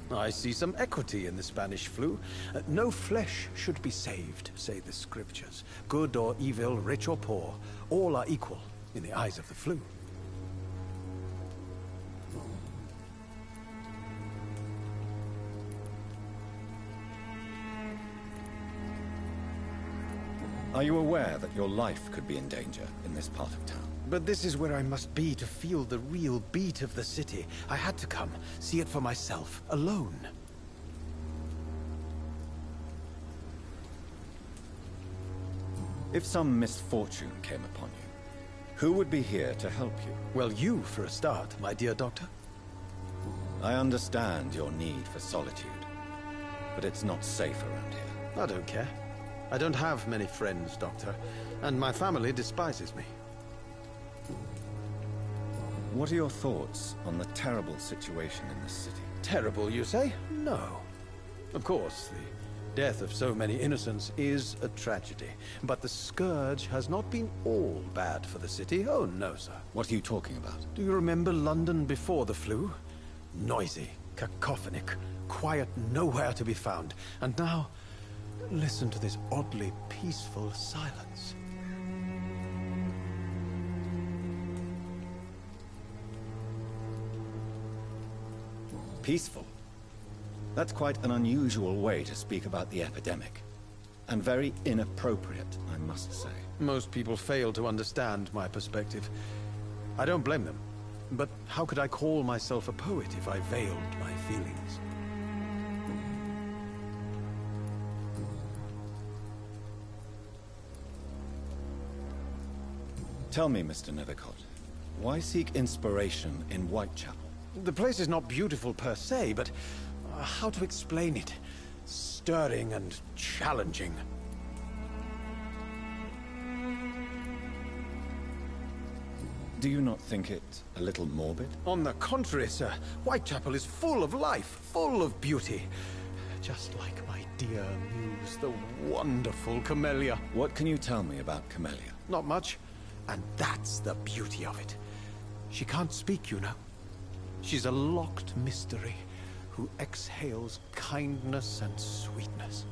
I see some equity in the Spanish flu. No flesh should be saved, say the scriptures. Good or evil, rich or poor, all are equal in the eyes of the flu. Are you aware that your life could be in danger in this part of town? But this is where I must be to feel the real beat of the city. I had to come, see it for myself, alone. If some misfortune came upon you, who would be here to help you? Well, you, for a start, my dear doctor. I understand your need for solitude, but it's not safe around here. I don't care. I don't have many friends, Doctor, and my family despises me. What are your thoughts on the terrible situation in this city? Terrible, you say? No. Of course, the death of so many innocents is a tragedy, but the scourge has not been all bad for the city. Oh, no, sir. What are you talking about? Do you remember London before the flu? Noisy, cacophonic, quiet nowhere to be found. And now, listen to this oddly peaceful silence. Peaceful? That's quite an unusual way to speak about the epidemic. And very inappropriate, I must say. Most people fail to understand my perspective. I don't blame them. But how could I call myself a poet if I veiled my feelings? Tell me, Mr. Nethercott, why seek inspiration in Whitechapel? The place is not beautiful per se, but how to explain it? Stirring and challenging. Do you not think it a little morbid? On the contrary, sir. Whitechapel is full of life, full of beauty. Just like my dear muse, the wonderful Camellia. What can you tell me about Camellia? Not much. And that's the beauty of it. She can't speak, you know. She's a locked mystery who exhales kindness and sweetness.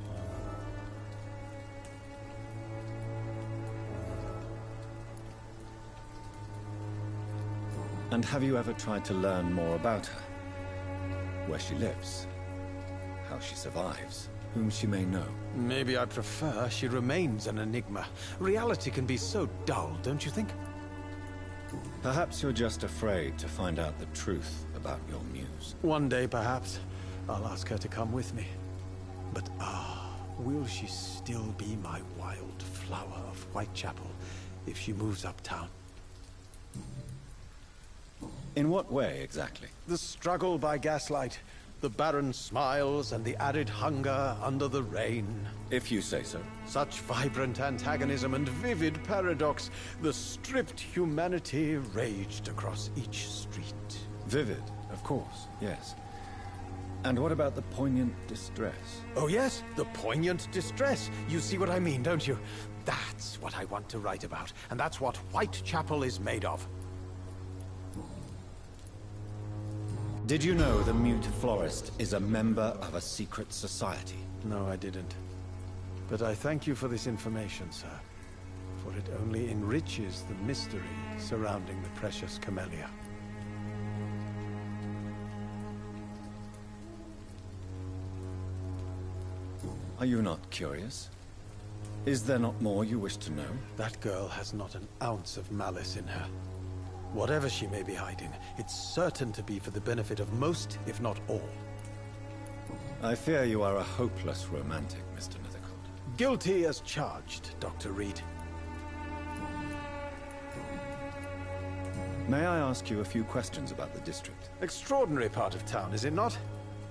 And have you ever tried to learn more about her? Where she lives? How she survives? Whom she may know? Maybe I prefer she remains an enigma. Reality can be so dull, don't you think? Perhaps you're just afraid to find out the truth about your muse. One day, perhaps, I'll ask her to come with me. But will she still be my wild flower of Whitechapel if she moves uptown? In what way, exactly? The struggle by gaslight, the barren smiles, and the arid hunger under the rain. If you say so. Such vibrant antagonism and vivid paradox. The stripped humanity raged across each street. Vivid, of course, yes. And what about the poignant distress? Oh yes, the poignant distress. You see what I mean, don't you? That's what I want to write about, and that's what Whitechapel is made of. Did you know the Mute Florist is a member of a secret society? No, I didn't. But I thank you for this information, sir. For it only enriches the mystery surrounding the precious Camellia. Are you not curious? Is there not more you wish to know? That girl has not an ounce of malice in her. Whatever she may be hiding, it's certain to be for the benefit of most, if not all. I fear you are a hopeless romantic, Mr. Nethercott. Guilty as charged, Dr. Reed. May I ask you a few questions about the district? Extraordinary part of town, is it not?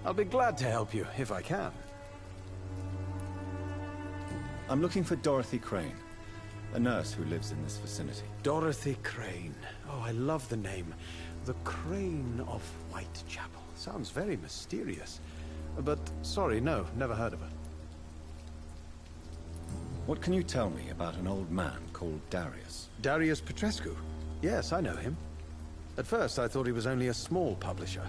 I'll be glad to help you, if I can. I'm looking for Dorothy Crane, a nurse who lives in this vicinity. Dorothy Crane. Oh, I love the name. The Crane of Whitechapel. Sounds very mysterious. But, sorry, no, never heard of her. What can you tell me about an old man called Darius? Darius Petrescu? Yes, I know him. At first, I thought he was only a small publisher.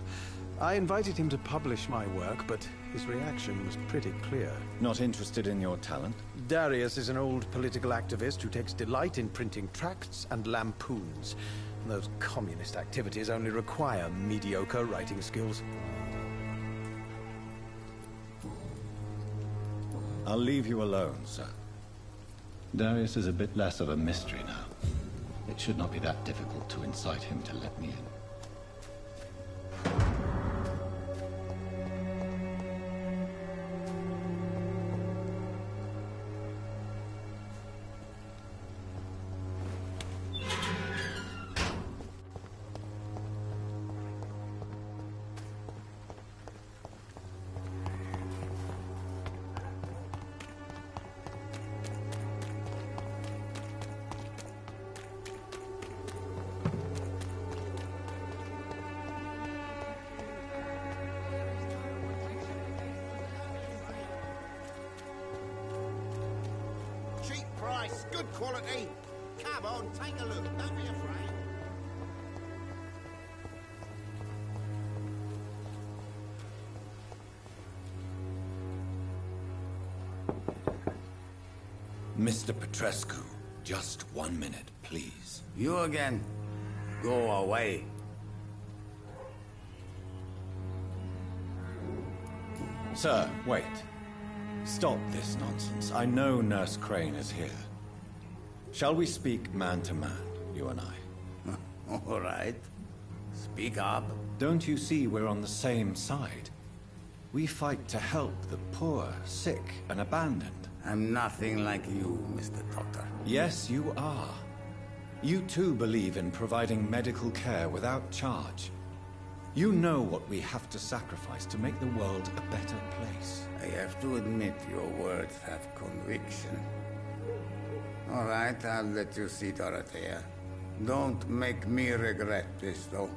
I invited him to publish my work, but his reaction was pretty clear. Not interested in your talent? Darius is an old political activist who takes delight in printing tracts and lampoons. Those communist activities only require mediocre writing skills. I'll leave you alone, sir. Darius is a bit less of a mystery now. It should not be that difficult to incite him to let me in. Good quality. Come on, take a look. Don't be afraid. Mr. Petrescu, just 1 minute, please. You again? Go away. Sir, wait. Stop this nonsense. I know Nurse Crane is here. Shall we speak man to man, you and I? All right. Speak up. Don't you see we're on the same side? We fight to help the poor, sick, and abandoned. I'm nothing like you, Mr. Doctor. Yes, you are. You too believe in providing medical care without charge. You know what we have to sacrifice to make the world a better place. I have to admit your words have conviction. All right, I'll let you see, Dorothea. Don't make me regret this, though.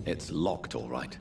It's locked, all right.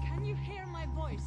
Can you hear my voice?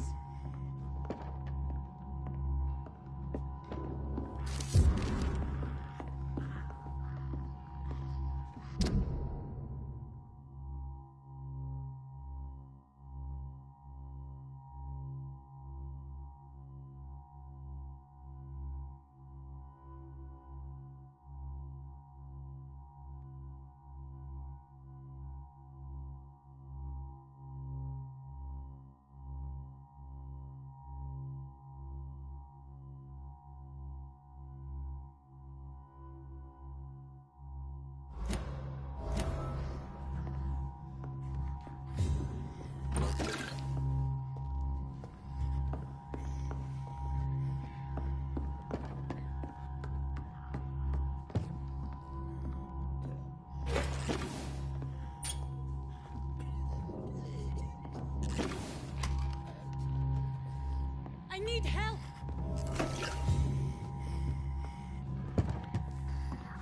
I need help!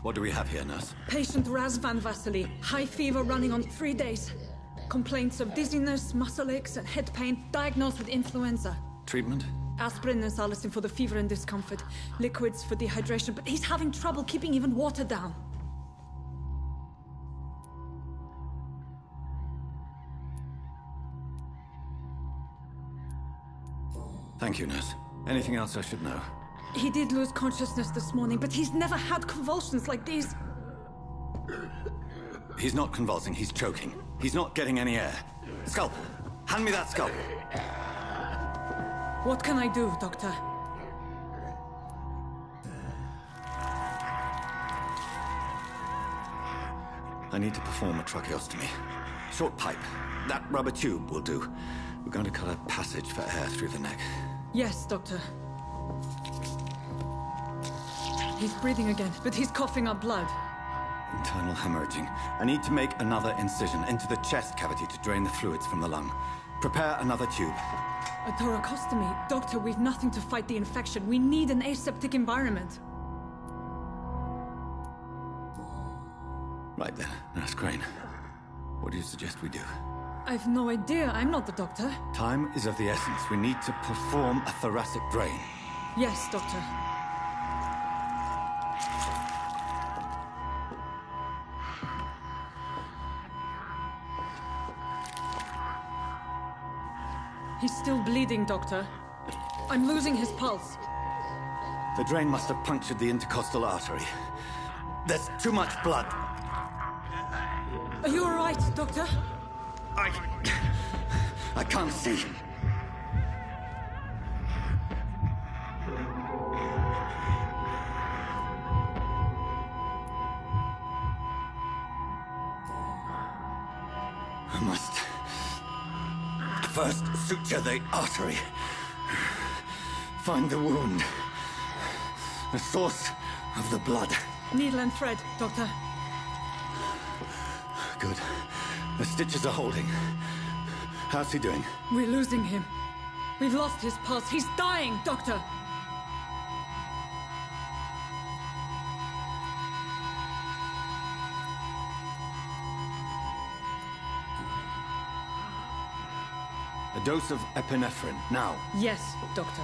What do we have here, nurse? Patient Razvan Vasily. High fever running on 3 days. Complaints of dizziness, muscle aches, and head pain. Diagnosed with influenza. Treatment? Aspirin and salicin for the fever and discomfort. Liquids for dehydration, but he's having trouble keeping even water down. Thank you, nurse. Anything else I should know? He did lose consciousness this morning, but he's never had convulsions like these. He's not convulsing, he's choking. He's not getting any air. Scalpel! Hand me that scalpel! What can I do, Doctor? I need to perform a tracheostomy. Short pipe. That rubber tube will do. We're going to cut a passage for air through the neck. Yes, Doctor. He's breathing again, but he's coughing up blood. Internal hemorrhaging. I need to make another incision into the chest cavity to drain the fluids from the lung. Prepare another tube. A thoracostomy? Doctor, we've nothing to fight the infection. We need an aseptic environment. Right then, Nurse Crane. What do you suggest we do? I've no idea. I'm not the doctor. Time is of the essence. We need to perform a thoracic drain. Yes, Doctor. He's still bleeding, Doctor. I'm losing his pulse. The drain must have punctured the intercostal artery. There's too much blood. Are you all right, Doctor? I can't see. I must first suture the artery. Find the wound. The source of the blood. Needle and thread, Doctor. Good. The stitches are holding. How's he doing? We're losing him. We've lost his pulse. He's dying, Doctor! A dose of epinephrine, now. Yes, Doctor.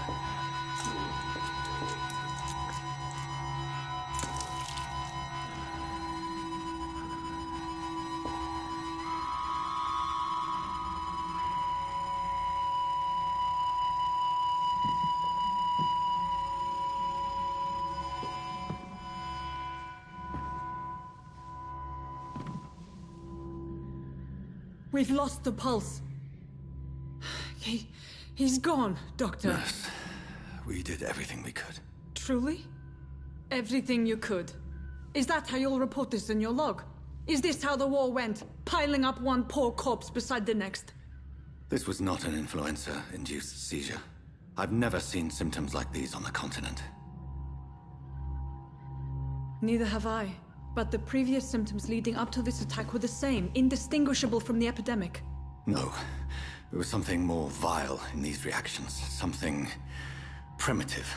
We've lost the pulse. He's gone, Doctor. Nurse, we did everything we could. Truly? Everything you could? Is that how you'll report this in your log? Is this how the war went? Piling up one poor corpse beside the next? This was not an influenza-induced seizure. I've never seen symptoms like these on the continent. Neither have I. But the previous symptoms leading up to this attack were the same, indistinguishable from the epidemic. No. There was something more vile in these reactions. Something primitive.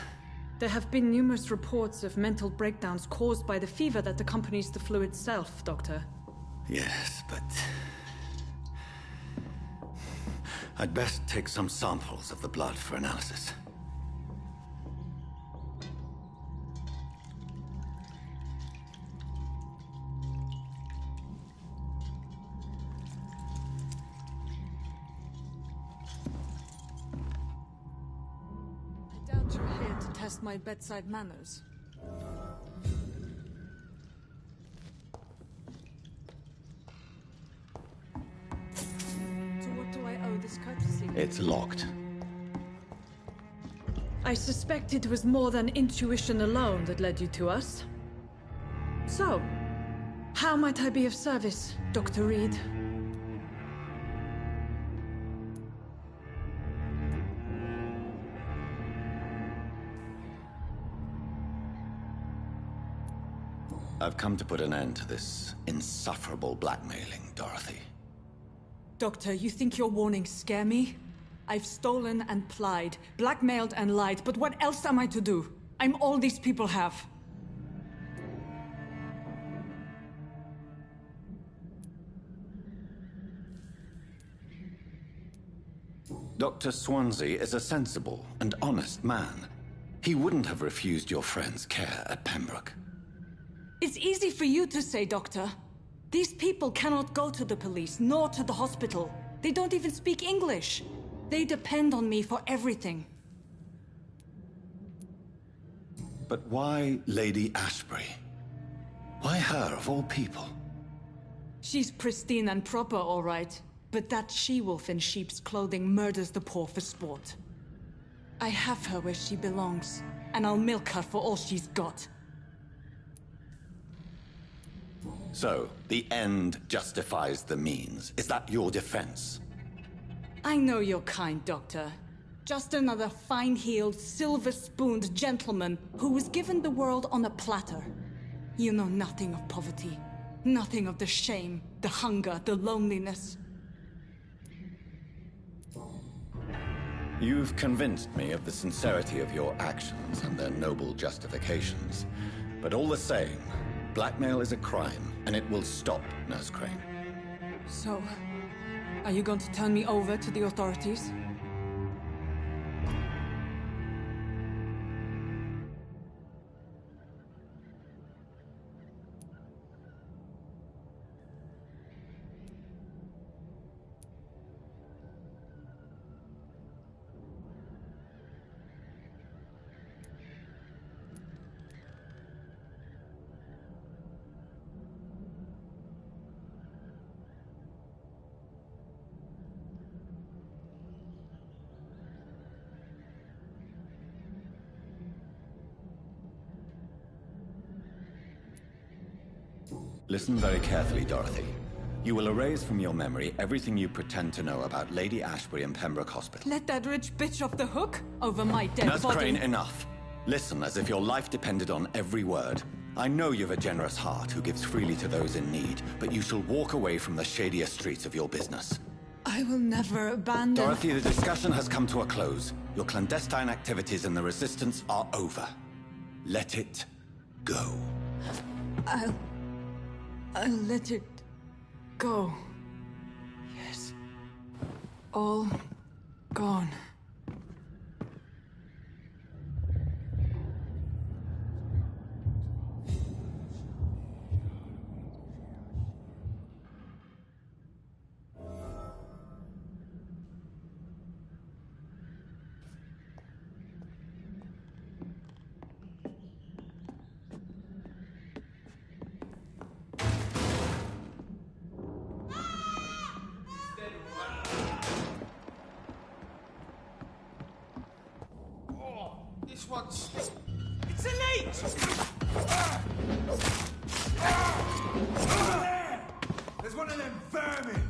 There have been numerous reports of mental breakdowns caused by the fever that accompanies the flu itself, Doctor. Yes, but... I'd best take some samples of the blood for analysis. You're here to test my bedside manners. So what do I owe this courtesy? It's locked. I suspect it was more than intuition alone that led you to us. So, how might I be of service, Dr. Reed? I've come to put an end to this insufferable blackmailing, Dorothy. Doctor, you think your warnings scare me? I've stolen and plied, blackmailed and lied, but what else am I to do? I'm all these people have. Dr. Swansea is a sensible and honest man. He wouldn't have refused your friend's care at Pembroke. It's easy for you to say, Doctor. These people cannot go to the police, nor to the hospital. They don't even speak English. They depend on me for everything. But why Lady Ashbury? Why her, of all people? She's pristine and proper, all right. But that she-wolf in sheep's clothing murders the poor for sport. I have her where she belongs, and I'll milk her for all she's got. So, the end justifies the means. Is that your defense? I know you're kind, Doctor. Just another fine-heeled, silver-spooned gentleman who was given the world on a platter. You know nothing of poverty. Nothing of the shame, the hunger, the loneliness. You've convinced me of the sincerity of your actions and their noble justifications. But all the same, blackmail is a crime, and it will stop, Nurse Crane. So, are you going to turn me over to the authorities? Listen very carefully, Dorothy. You will erase from your memory everything you pretend to know about Lady Ashbury and Pembroke Hospital. Let that rich bitch off the hook over my dead Nurse body. Crane, enough. Listen as if your life depended on every word. I know you've a generous heart who gives freely to those in need, but you shall walk away from the shadier streets of your business. I will never abandon... Dorothy, the discussion has come to a close. Your clandestine activities in the Resistance are over. Let it go. I'll let it go. Yes. All gone. This one's... It's elite! There's one of them vermin!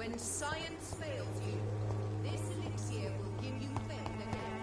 When science fails you, this elixir will give you faith again.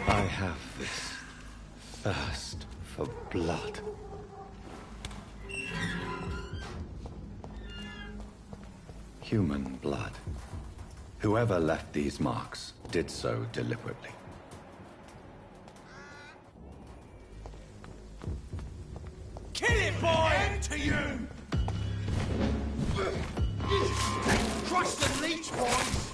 I have this thirst for blood. Human blood. Whoever left these marks did so deliberately. Kill it, boy! End to you! Crush the leech, boys!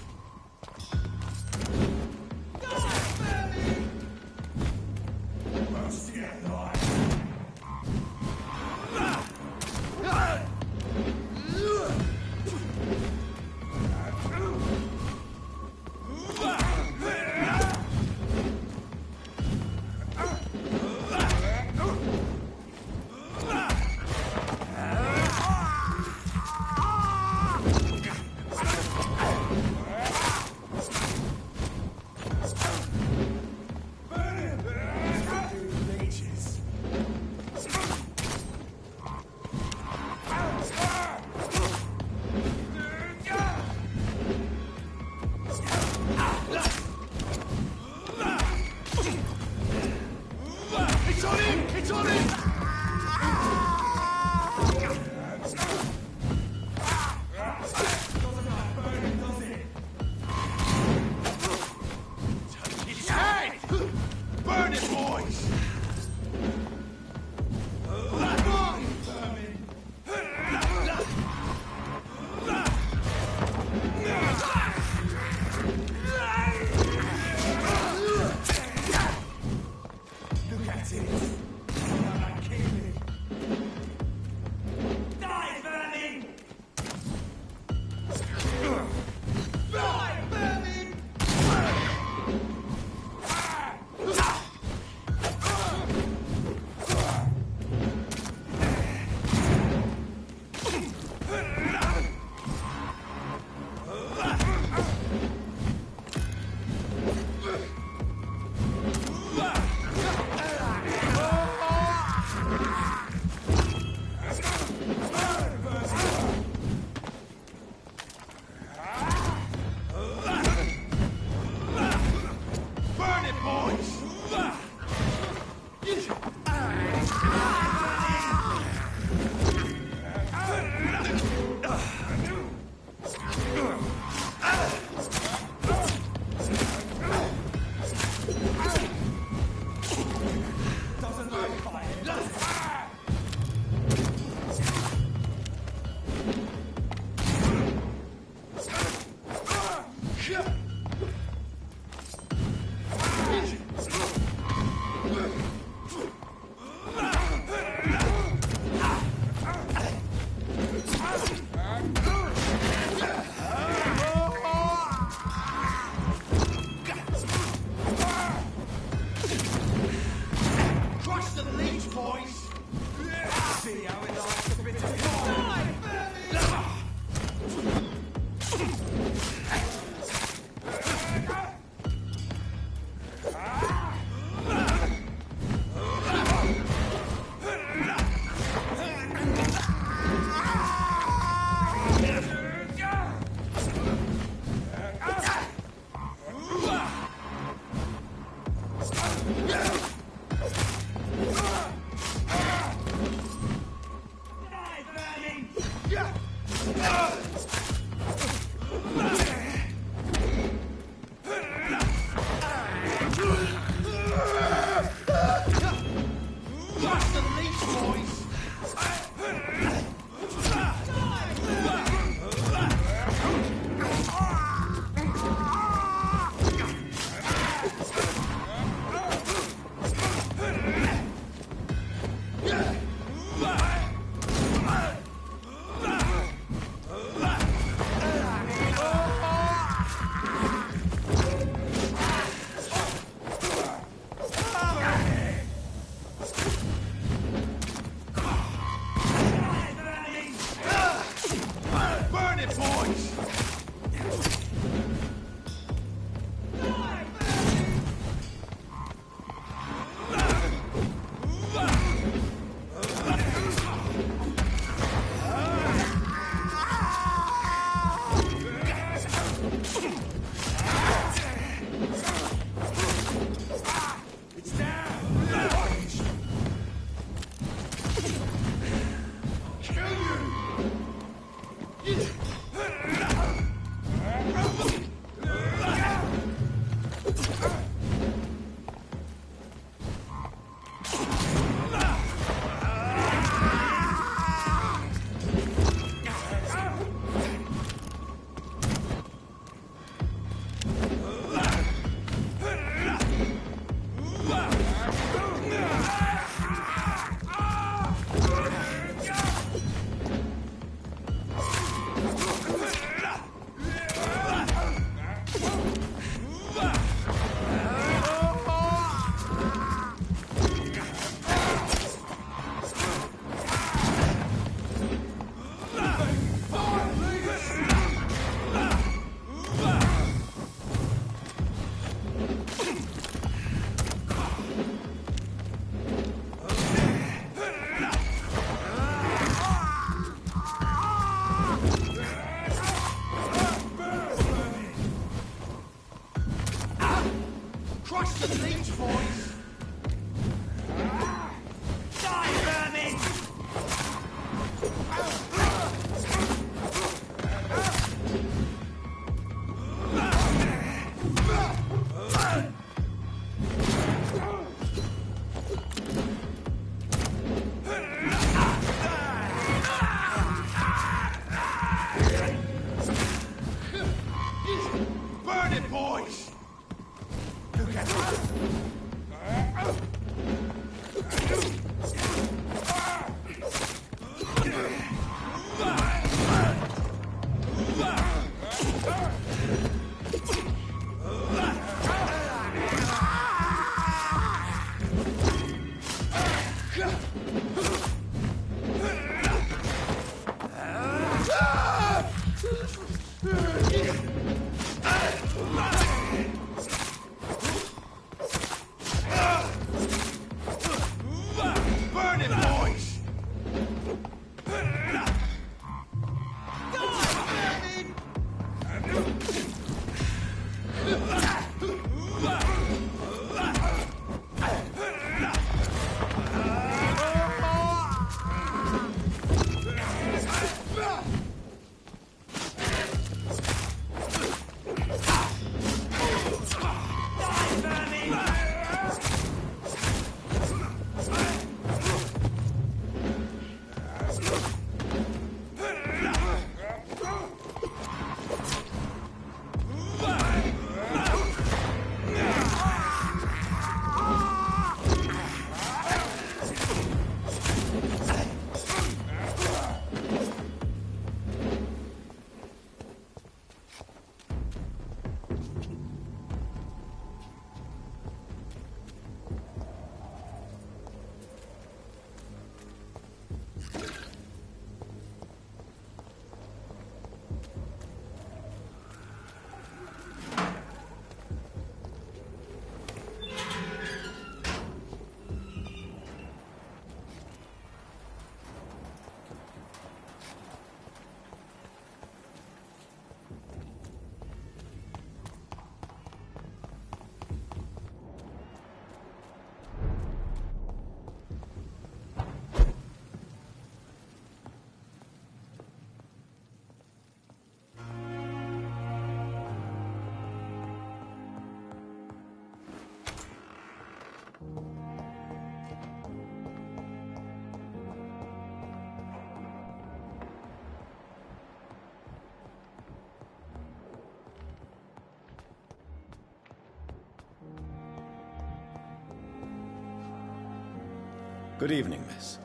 Good evening, miss.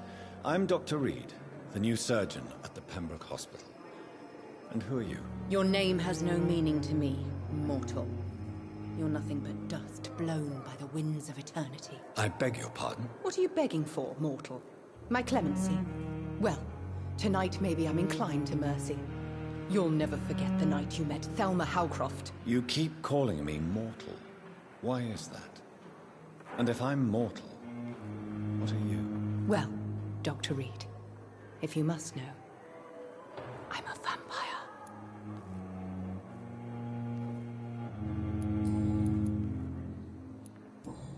I'm Dr. Reed, the new surgeon at the Pembroke Hospital. And who are you? Your name has no meaning to me, mortal. You're nothing but dust blown by the winds of eternity. I beg your pardon? What are you begging for, mortal? My clemency? Well, tonight maybe I'm inclined to mercy. You'll never forget the night you met Thelma Howcroft. You keep calling me mortal. Why is that? And if I'm mortal, what are you? Well, Dr. Reed, if you must know, I'm a vampire.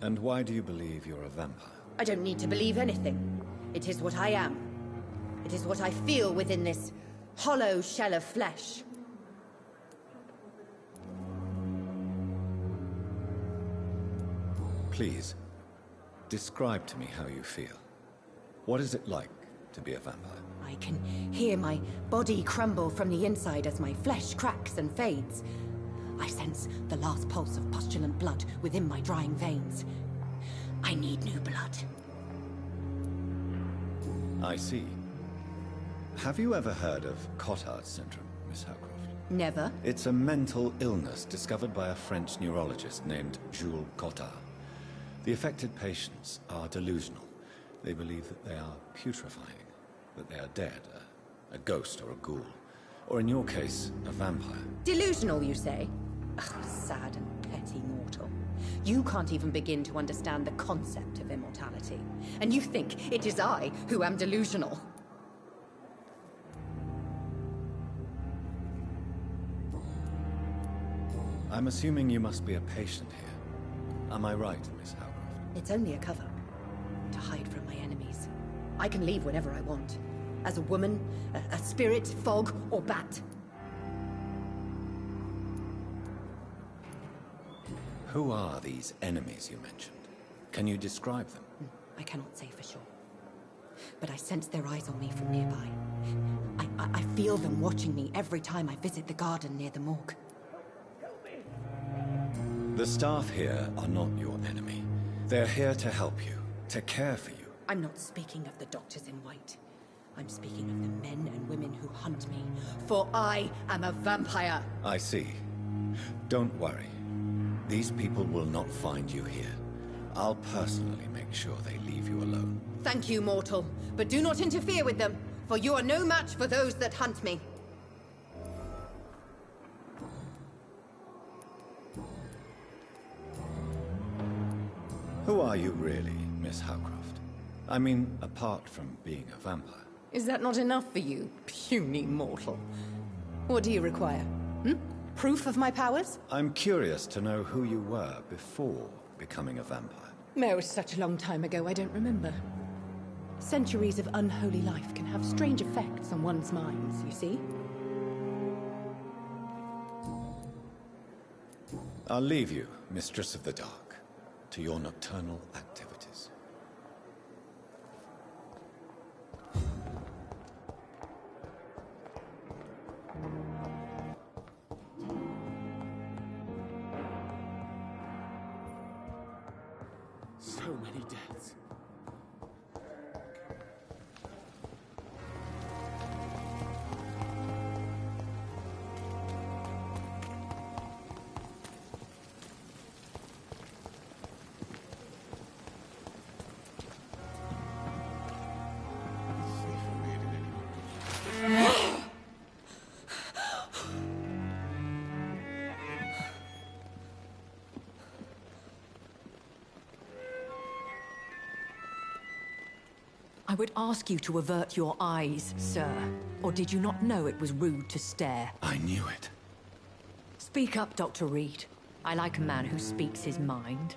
And why do you believe you're a vampire? I don't need to believe anything. It is what I am. It is what I feel within this hollow shell of flesh. Please, describe to me how you feel. What is it like to be a vampire? I can hear my body crumble from the inside as my flesh cracks and fades. I sense the last pulse of pustulant blood within my drying veins. I need new blood. I see. Have you ever heard of Cotard syndrome, Miss Howcroft? Never. It's a mental illness discovered by a French neurologist named Jules Cotard. The affected patients are delusional. They believe that they are putrefying, that they are dead, a ghost or a ghoul. Or in your case, a vampire. Delusional, you say? Ugh, sad and petty mortal. You can't even begin to understand the concept of immortality. And you think it is I who am delusional. I'm assuming you must be a patient here. Am I right, Miss Howcroft? It's only a cover. To hide from my enemies. I can leave whenever I want. As a woman, a spirit, fog, or bat. Who are these enemies you mentioned? Can you describe them? I cannot say for sure. But I sense their eyes on me from nearby. I feel them watching me every time I visit the garden near the morgue. The staff here are not your enemy. They're here to help you, to care for you. I'm not speaking of the doctors in white. I'm speaking of the men and women who hunt me, for I am a vampire. I see. Don't worry. These people will not find you here. I'll personally make sure they leave you alone. Thank you, mortal, but do not interfere with them, for you are no match for those that hunt me. Who are you really, Miss Howcroft? I mean, apart from being a vampire. Is that not enough for you, puny mortal? What do you require? Proof of my powers? I'm curious to know who you were before becoming a vampire. It was such a long time ago, I don't remember. Centuries of unholy life can have strange effects on one's minds, you see? I'll leave you, Mistress of the Dark, to your nocturnal activities. So many deaths. I would ask you to avert your eyes, sir. Or did you not know it was rude to stare? I knew it. Speak up, Dr. Reed. I like a man who speaks his mind.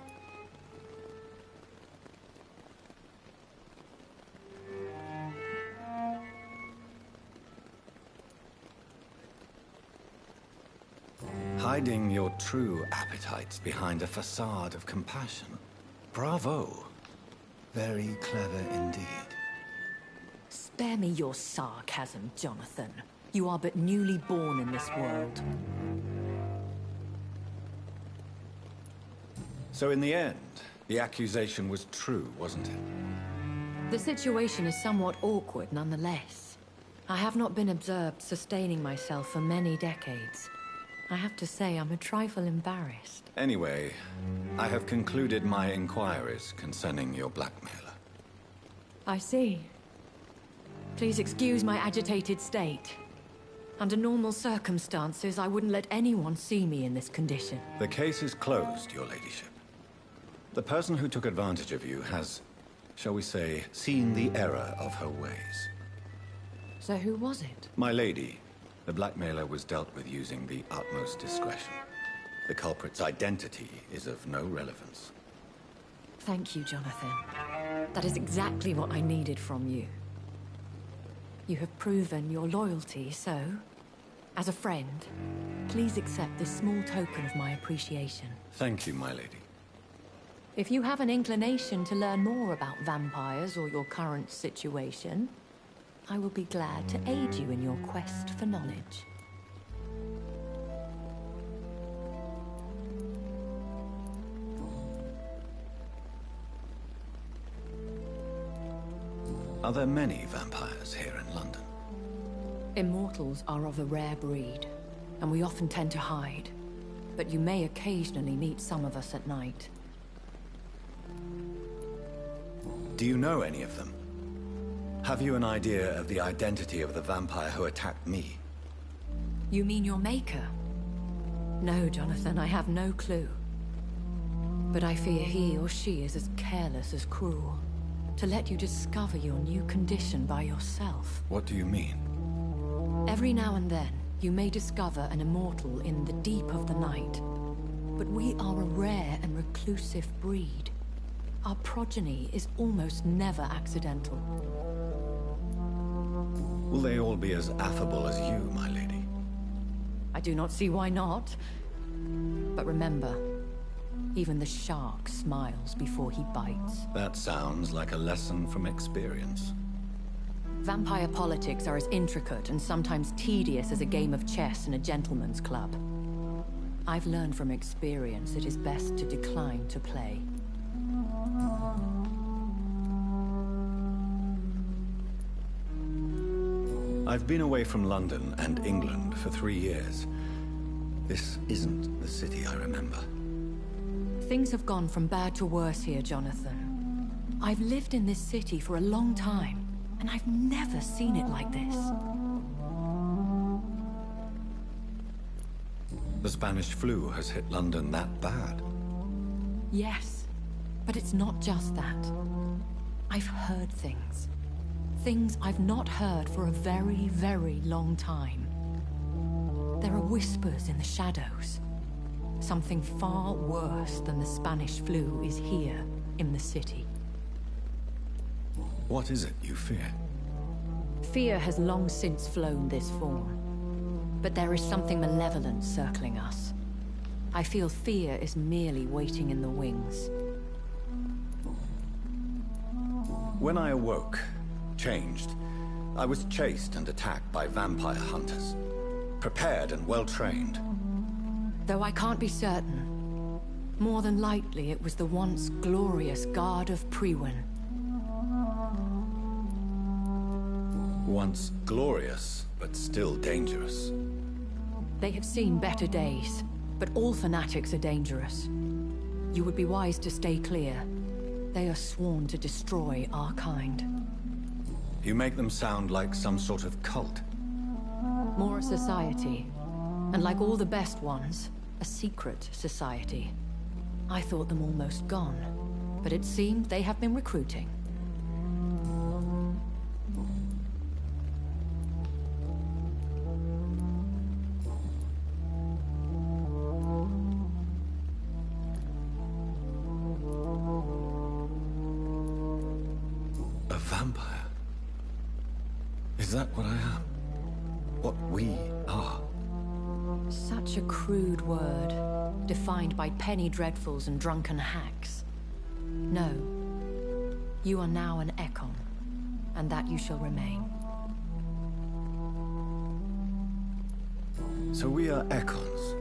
Hiding your true appetites behind a facade of compassion. Bravo. Very clever indeed. Spare me your sarcasm, Jonathan. You are but newly born in this world. So in the end, the accusation was true, wasn't it? The situation is somewhat awkward nonetheless. I have not been observed sustaining myself for many decades. I have to say I'm a trifle embarrassed. Anyway, I have concluded my inquiries concerning your blackmailer. I see. Please excuse my agitated state. Under normal circumstances, I wouldn't let anyone see me in this condition. The case is closed, your ladyship. The person who took advantage of you has, shall we say, seen the error of her ways. So who was it? My lady, the blackmailer was dealt with using the utmost discretion. The culprit's identity is of no relevance. Thank you, Jonathan. That is exactly what I needed from you. You have proven your loyalty, so, as a friend, please accept this small token of my appreciation. Thank you, my lady. If you have an inclination to learn more about vampires or your current situation, I will be glad to aid you in your quest for knowledge. Are there many vampires here in London? Immortals are of a rare breed, and we often tend to hide. But you may occasionally meet some of us at night. Do you know any of them? Have you an idea of the identity of the vampire who attacked me? You mean your maker? No, Jonathan, I have no clue. But I fear he or she is as careless as cruel. To let you discover your new condition by yourself. What do you mean? Every now and then, you may discover an immortal in the deep of the night. But we are a rare and reclusive breed. Our progeny is almost never accidental. Will they all be as affable as you, my lady? I do not see why not. But remember, even the shark smiles before he bites. That sounds like a lesson from experience. Vampire politics are as intricate and sometimes tedious as a game of chess in a gentleman's club. I've learned from experience it is best to decline to play. I've been away from London and England for 3 years. This isn't the city I remember. Things have gone from bad to worse here, Jonathan. I've lived in this city for a long time, and I've never seen it like this. The Spanish flu has hit London that bad. Yes, but it's not just that. I've heard things. Things I've not heard for a very, very long time. There are whispers in the shadows. Something far worse than the Spanish flu is here in the city. What is it you fear? Fear has long since flown this form. But there is something malevolent circling us. I feel fear is merely waiting in the wings. When I awoke, changed, I was chased and attacked by vampire hunters. Prepared and well-trained. Though I can't be certain, more than likely it was the once glorious Guard of Priwen. Once glorious, but still dangerous. They have seen better days, but all fanatics are dangerous. You would be wise to stay clear. They are sworn to destroy our kind. You make them sound like some sort of cult. More a society. And like all the best ones, a secret society. I thought them almost gone, but it seemed they have been recruiting. A vampire? Is that what I am? What we are? Such a crude word, defined by penny dreadfuls and drunken hacks. No. You are now an Ekon, and that you shall remain. So we are Ekons.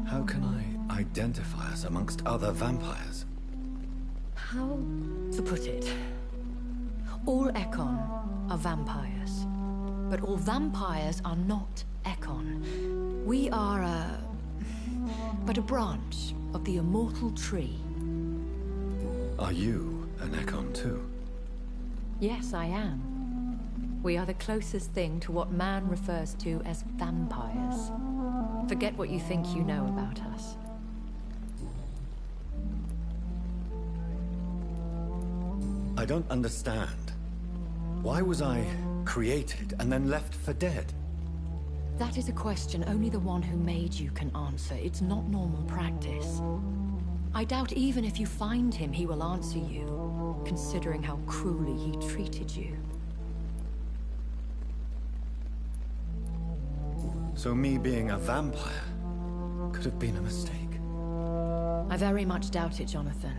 How can I identify us amongst other vampires? How to put it? All Ekon are vampires, but all vampires are not Ekon. We are but a branch of the immortal tree. Are you an Ekon too? Yes, I am. We are the closest thing to what man refers to as vampires. Forget what you think you know about us. I don't understand. Why was I created and then left for dead? That is a question only the one who made you can answer. It's not normal practice. I doubt even if you find him, he will answer you, considering how cruelly he treated you. So me being a vampire could have been a mistake. I very much doubt it, Jonathan.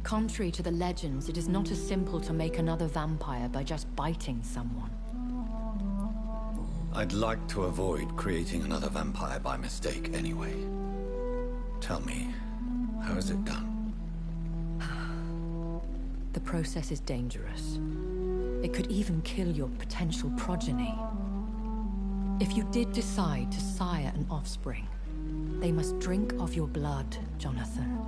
Contrary to the legends, it is not as simple to make another vampire by just biting someone. I'd like to avoid creating another vampire by mistake anyway. Tell me, how is it done? The process is dangerous. It could even kill your potential progeny. If you did decide to sire an offspring, they must drink of your blood, Jonathan.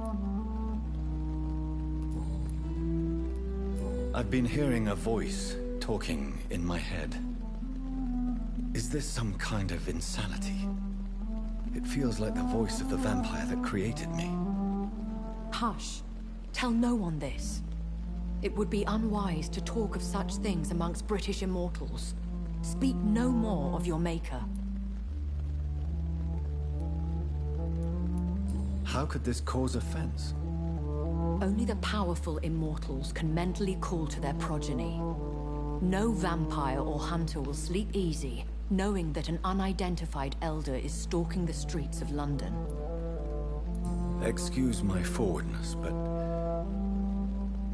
I've been hearing a voice talking in my head. Is this some kind of insanity? It feels like the voice of the vampire that created me. Hush. Tell no one this. It would be unwise to talk of such things amongst British immortals. Speak no more of your maker. How could this cause offense? Only the powerful immortals can mentally call to their progeny. No vampire or hunter will sleep easy, knowing that an unidentified elder is stalking the streets of London. Excuse my forwardness, but...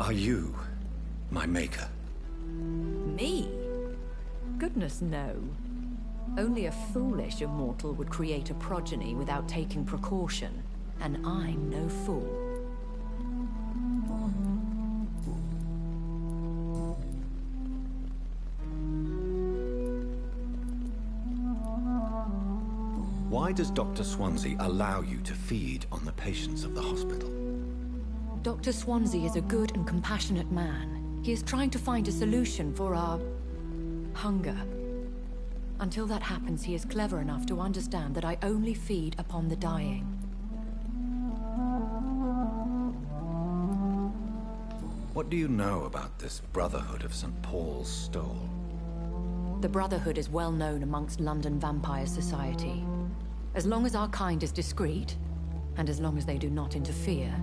are you my maker? Me? Goodness, no. Only a foolish immortal would create a progeny without taking precaution, and I'm no fool. Why does Dr. Swansea allow you to feed on the patients of the hospital? Dr. Swansea is a good and compassionate man. He is trying to find a solution for our... hunger. Until that happens, he is clever enough to understand that I only feed upon the dying. What do you know about this Brotherhood of St. Paul's Stole? The Brotherhood is well known amongst London Vampire Society. As long as our kind is discreet, and as long as they do not interfere,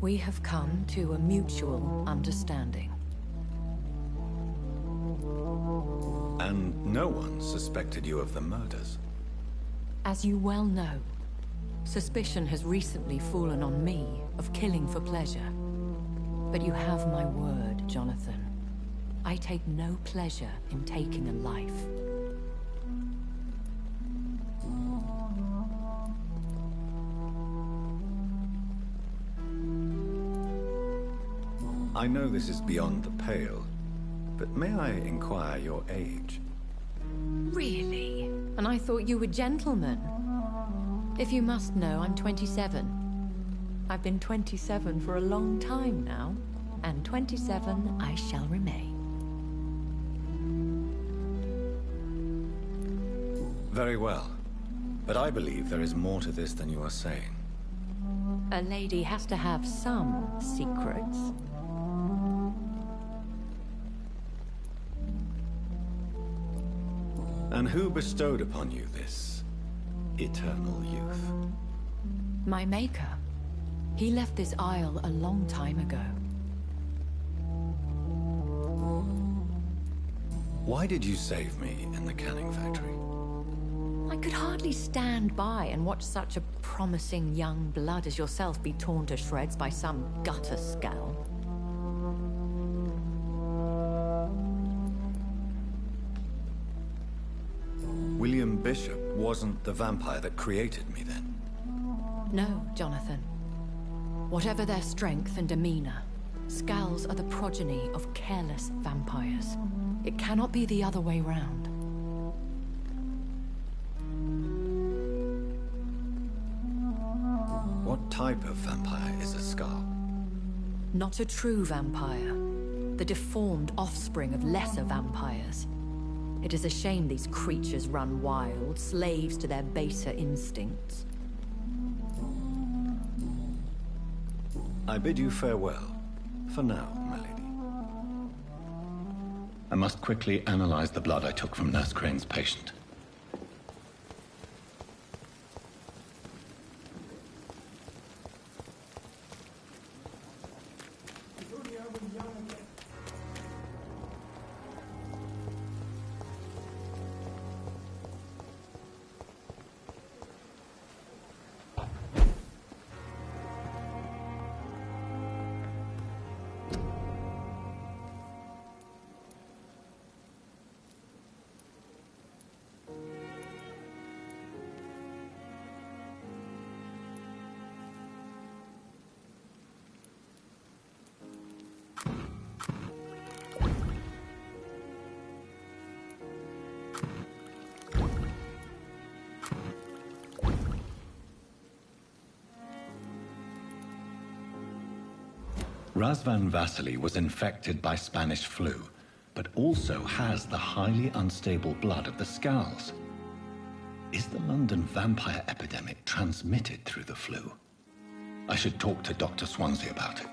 we have come to a mutual understanding. And no one suspected you of the murders? As you well know, suspicion has recently fallen on me of killing for pleasure. But you have my word, Jonathan. I take no pleasure in taking a life. I know this is beyond the pale, but may I inquire your age? Really? And I thought you were gentlemen. If you must know, I'm 27. I've been 27 for a long time now, and 27 I shall remain. Very well, but I believe there is more to this than you are saying. A lady has to have some secrets. And who bestowed upon you this eternal youth? My maker. He left this isle a long time ago. Why did you save me in the canning factory? I could hardly stand by and watch such a promising young blood as yourself be torn to shreds by some gutter scowl. William Bishop wasn't the vampire that created me then? No, Jonathan. Whatever their strength and demeanor, Scowls are the progeny of careless vampires. It cannot be the other way round. What type of vampire is a Scowl? Not a true vampire. The deformed offspring of lesser vampires. It is a shame these creatures run wild, slaves to their baser instincts. I bid you farewell. For now, my lady. I must quickly analyze the blood I took from Nurse Crane's patient. Razvan Vasily was infected by Spanish flu, but also has the highly unstable blood of the Scowls. Is the London vampire epidemic transmitted through the flu? I should talk to Dr. Swansea about it.